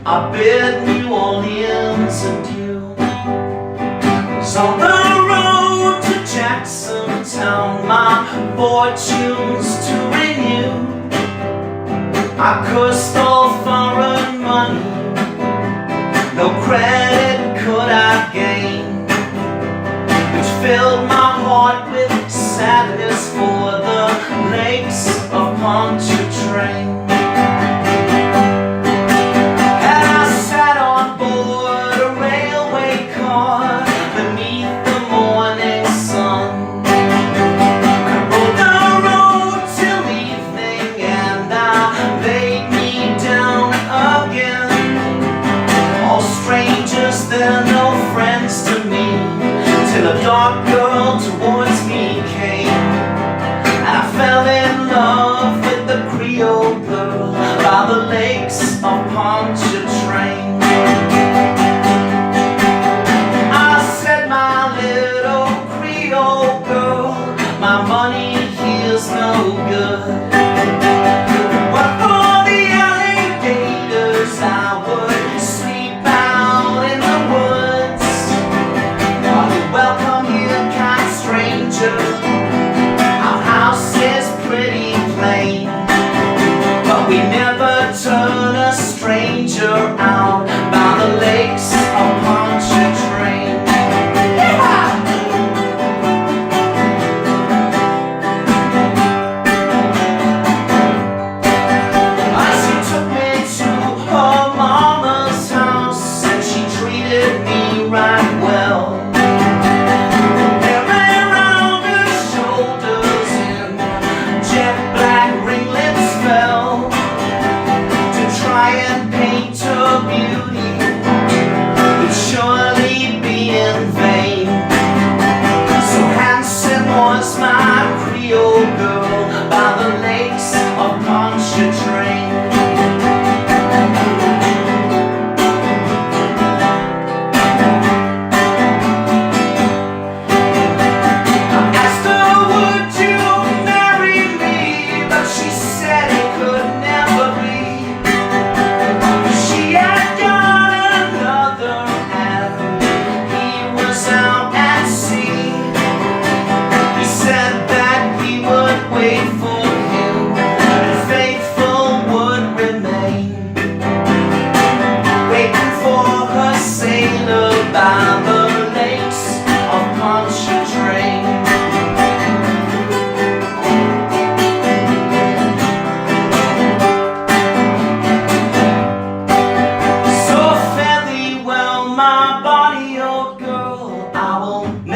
I bid New Orleans adieu. Was on the road to Jacksontown, my fortunes to renew. I cursed all foreign money, no credit could I gain, which filled my heart with sadness for the lakes of Pontchartrain. And I sat on board a railway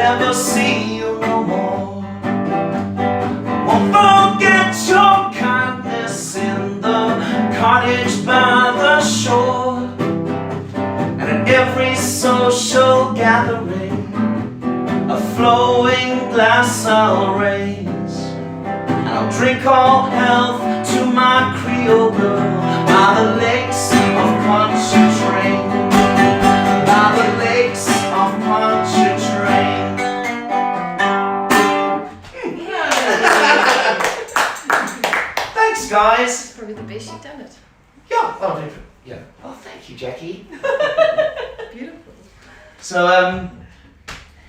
never see you no more. Won't forget your kindness in the cottage by the shore, and at every social gathering a flowing glass I'll raise, and I'll drink all health to my Creole girl by the lakes of Pontchartrain, by the lakes of Pontchartrain. Thanks, guys. It's probably the best you've done it. Yeah. Oh, yeah. Oh, thank you, Jackie. Beautiful. So,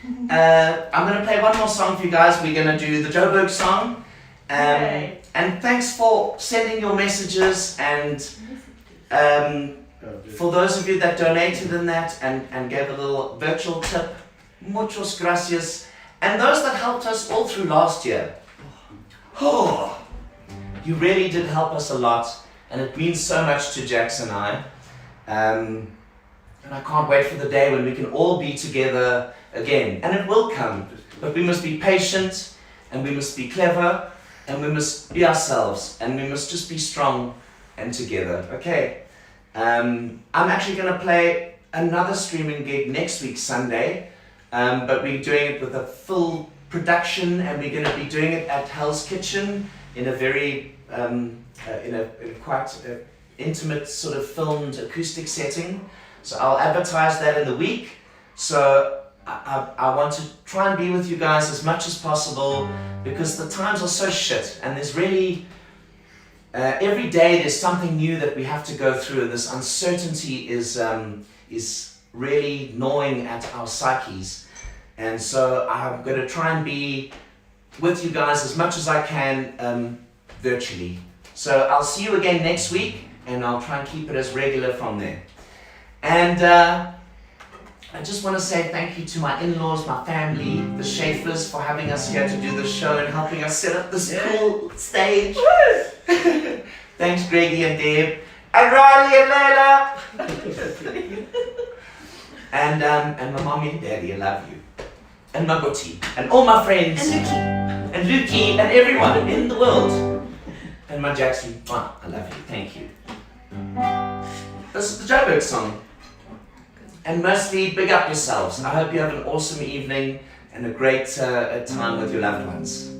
I'm going to play one more song for you guys. We're going to do the Joburg song. Yay. And thanks for sending your messages, and for those of you that donated in that and gave a little virtual tip, muchos gracias. And those that helped us all through last year. Oh, you really did help us a lot, and it means so much to Jax and I. And I can't wait for the day when we can all be together again. And it will come, but we must be patient, and we must be clever, and we must be ourselves, and we must just be strong and together. Okay. I'm actually going to play another streaming gig next week, Sunday, but we're doing it with a full production, and we're going to be doing it at Hell's Kitchen in a very in a quite intimate sort of filmed acoustic setting. So I'll advertise that in the week. So I want to try and be with you guys as much as possible, because the times are so shit, and there's really every day there's something new that we have to go through, and this uncertainty is really gnawing at our psyches. And so I'm going to try and be with you guys as much as I can virtually. So I'll see you again next week, and I'll try and keep it as regular from there. And I just want to say thank you to my in-laws, my family, the Schaeffers, for having us here to do the show and helping us set up this cool stage. Thanks, Greggy and Deb, and Riley and Layla. And my mommy and daddy, I love you. And my booty, and all my friends. And Lukey, and everyone in the world. And my Jackson, I love you, thank you. This is the Joburg song. And mostly, big up yourselves. I hope you have an awesome evening and a great time with your loved ones.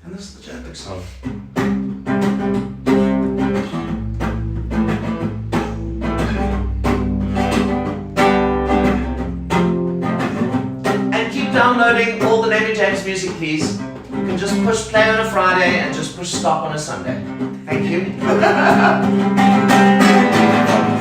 And this is the Joburg song. And keep downloading all the Navy James music, please. You can just push play on a Friday and just push stop on a Sunday. Thank you.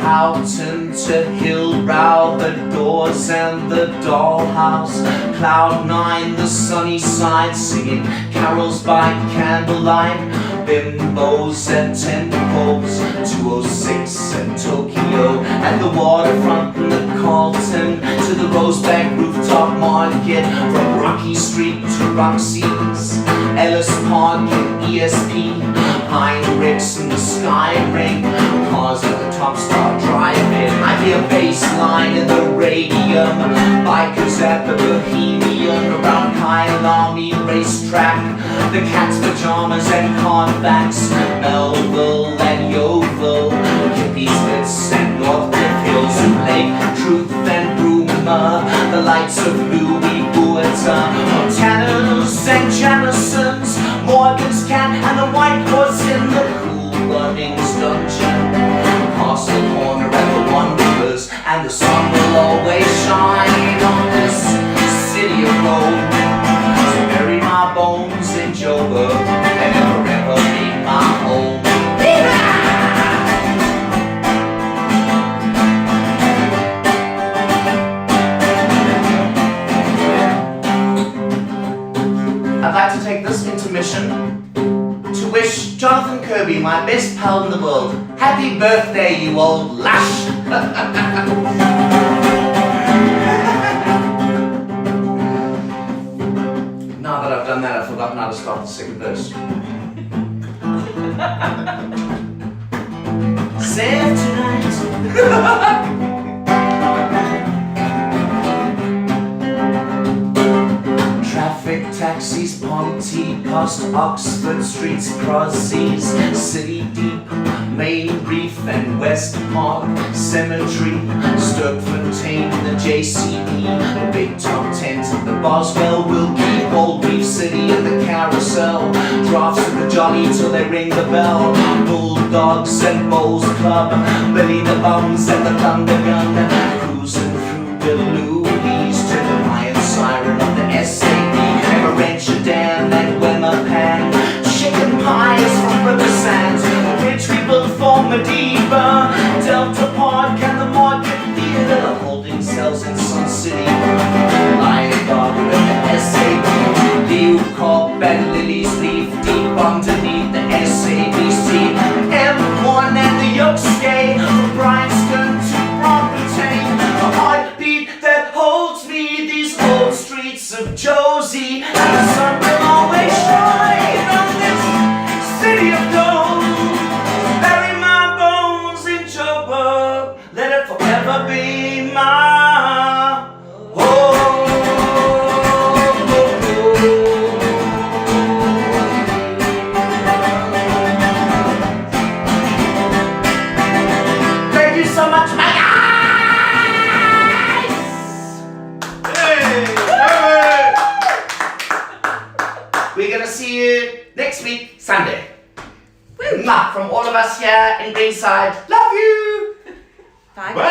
Houghton to Hillbrow, the doors and the dollhouse, Cloud 9, the sunny side, singing carols by candlelight, bimbos at temples, 206 at Tokyo, and the waterfront in the Carlton, to the Rosebank rooftop market, from Rocky Street to Roxy's, Ellis Park and ESP, Heinrichs and the Sky Ring, cars at the Top Star Drive-In. I hear bass line in the radium, bikers at the Bohemian, around Kyalami racetrack, the Cat's Pajamas and Carfax, Melville and Yeovil, Kippy's Bits and North Cliff Hills, Lake Truth and Bruma, the lights of Louis Vuitton, Montana's and Jamison's, Morgan's Cat and the White Horse in the cool Bunnings Dungeon, Castle Corner and the Wanderers, and the sun will always shine on this city of gold. So bury my bones in Joburg and never ever leave my home. I'd like to take this intermission to wish Jonathan Kirby, my best pal in the world, happy birthday, you old lush! Now that I've done that, I've forgotten how to start the second verse. Save tonight. taxis, Ponty, past Oxford Street's Crossies, City Deep, Main Reef and West Park Cemetery, Stokefontein, the JCB, the Big Top Tent, the Boswell, Wilkie, Old Reef City and the Carousel, drafts of the Jolly till they ring the bell, Bulldogs and Bowls Club, Billy the Bums and the Thunder Gun, cruising through Beluis to the Mayan siren of the SAP, Emerentia Dam and Wemapan, chicken pies from Riversands, the bridge we built for Mediva, Delta Park and the Market Theatre, the holding cells in Sun City, Lion Dog and the SAP, Leo Cobb and Lily's Leaf, deep underneath the SABC, M1 and the Yokesuke, from Bryanston to Bronfontein, a heartbeat that holds me, these old streets of Josie, and the sun will always shine on this city of gold. Bury my bones in Joburg, let it forever be my home. Thank you so much, my guys! We're gonna see you next week, Sunday. Mwah, from all of us here in Greenside. Love you! Bye. Bye.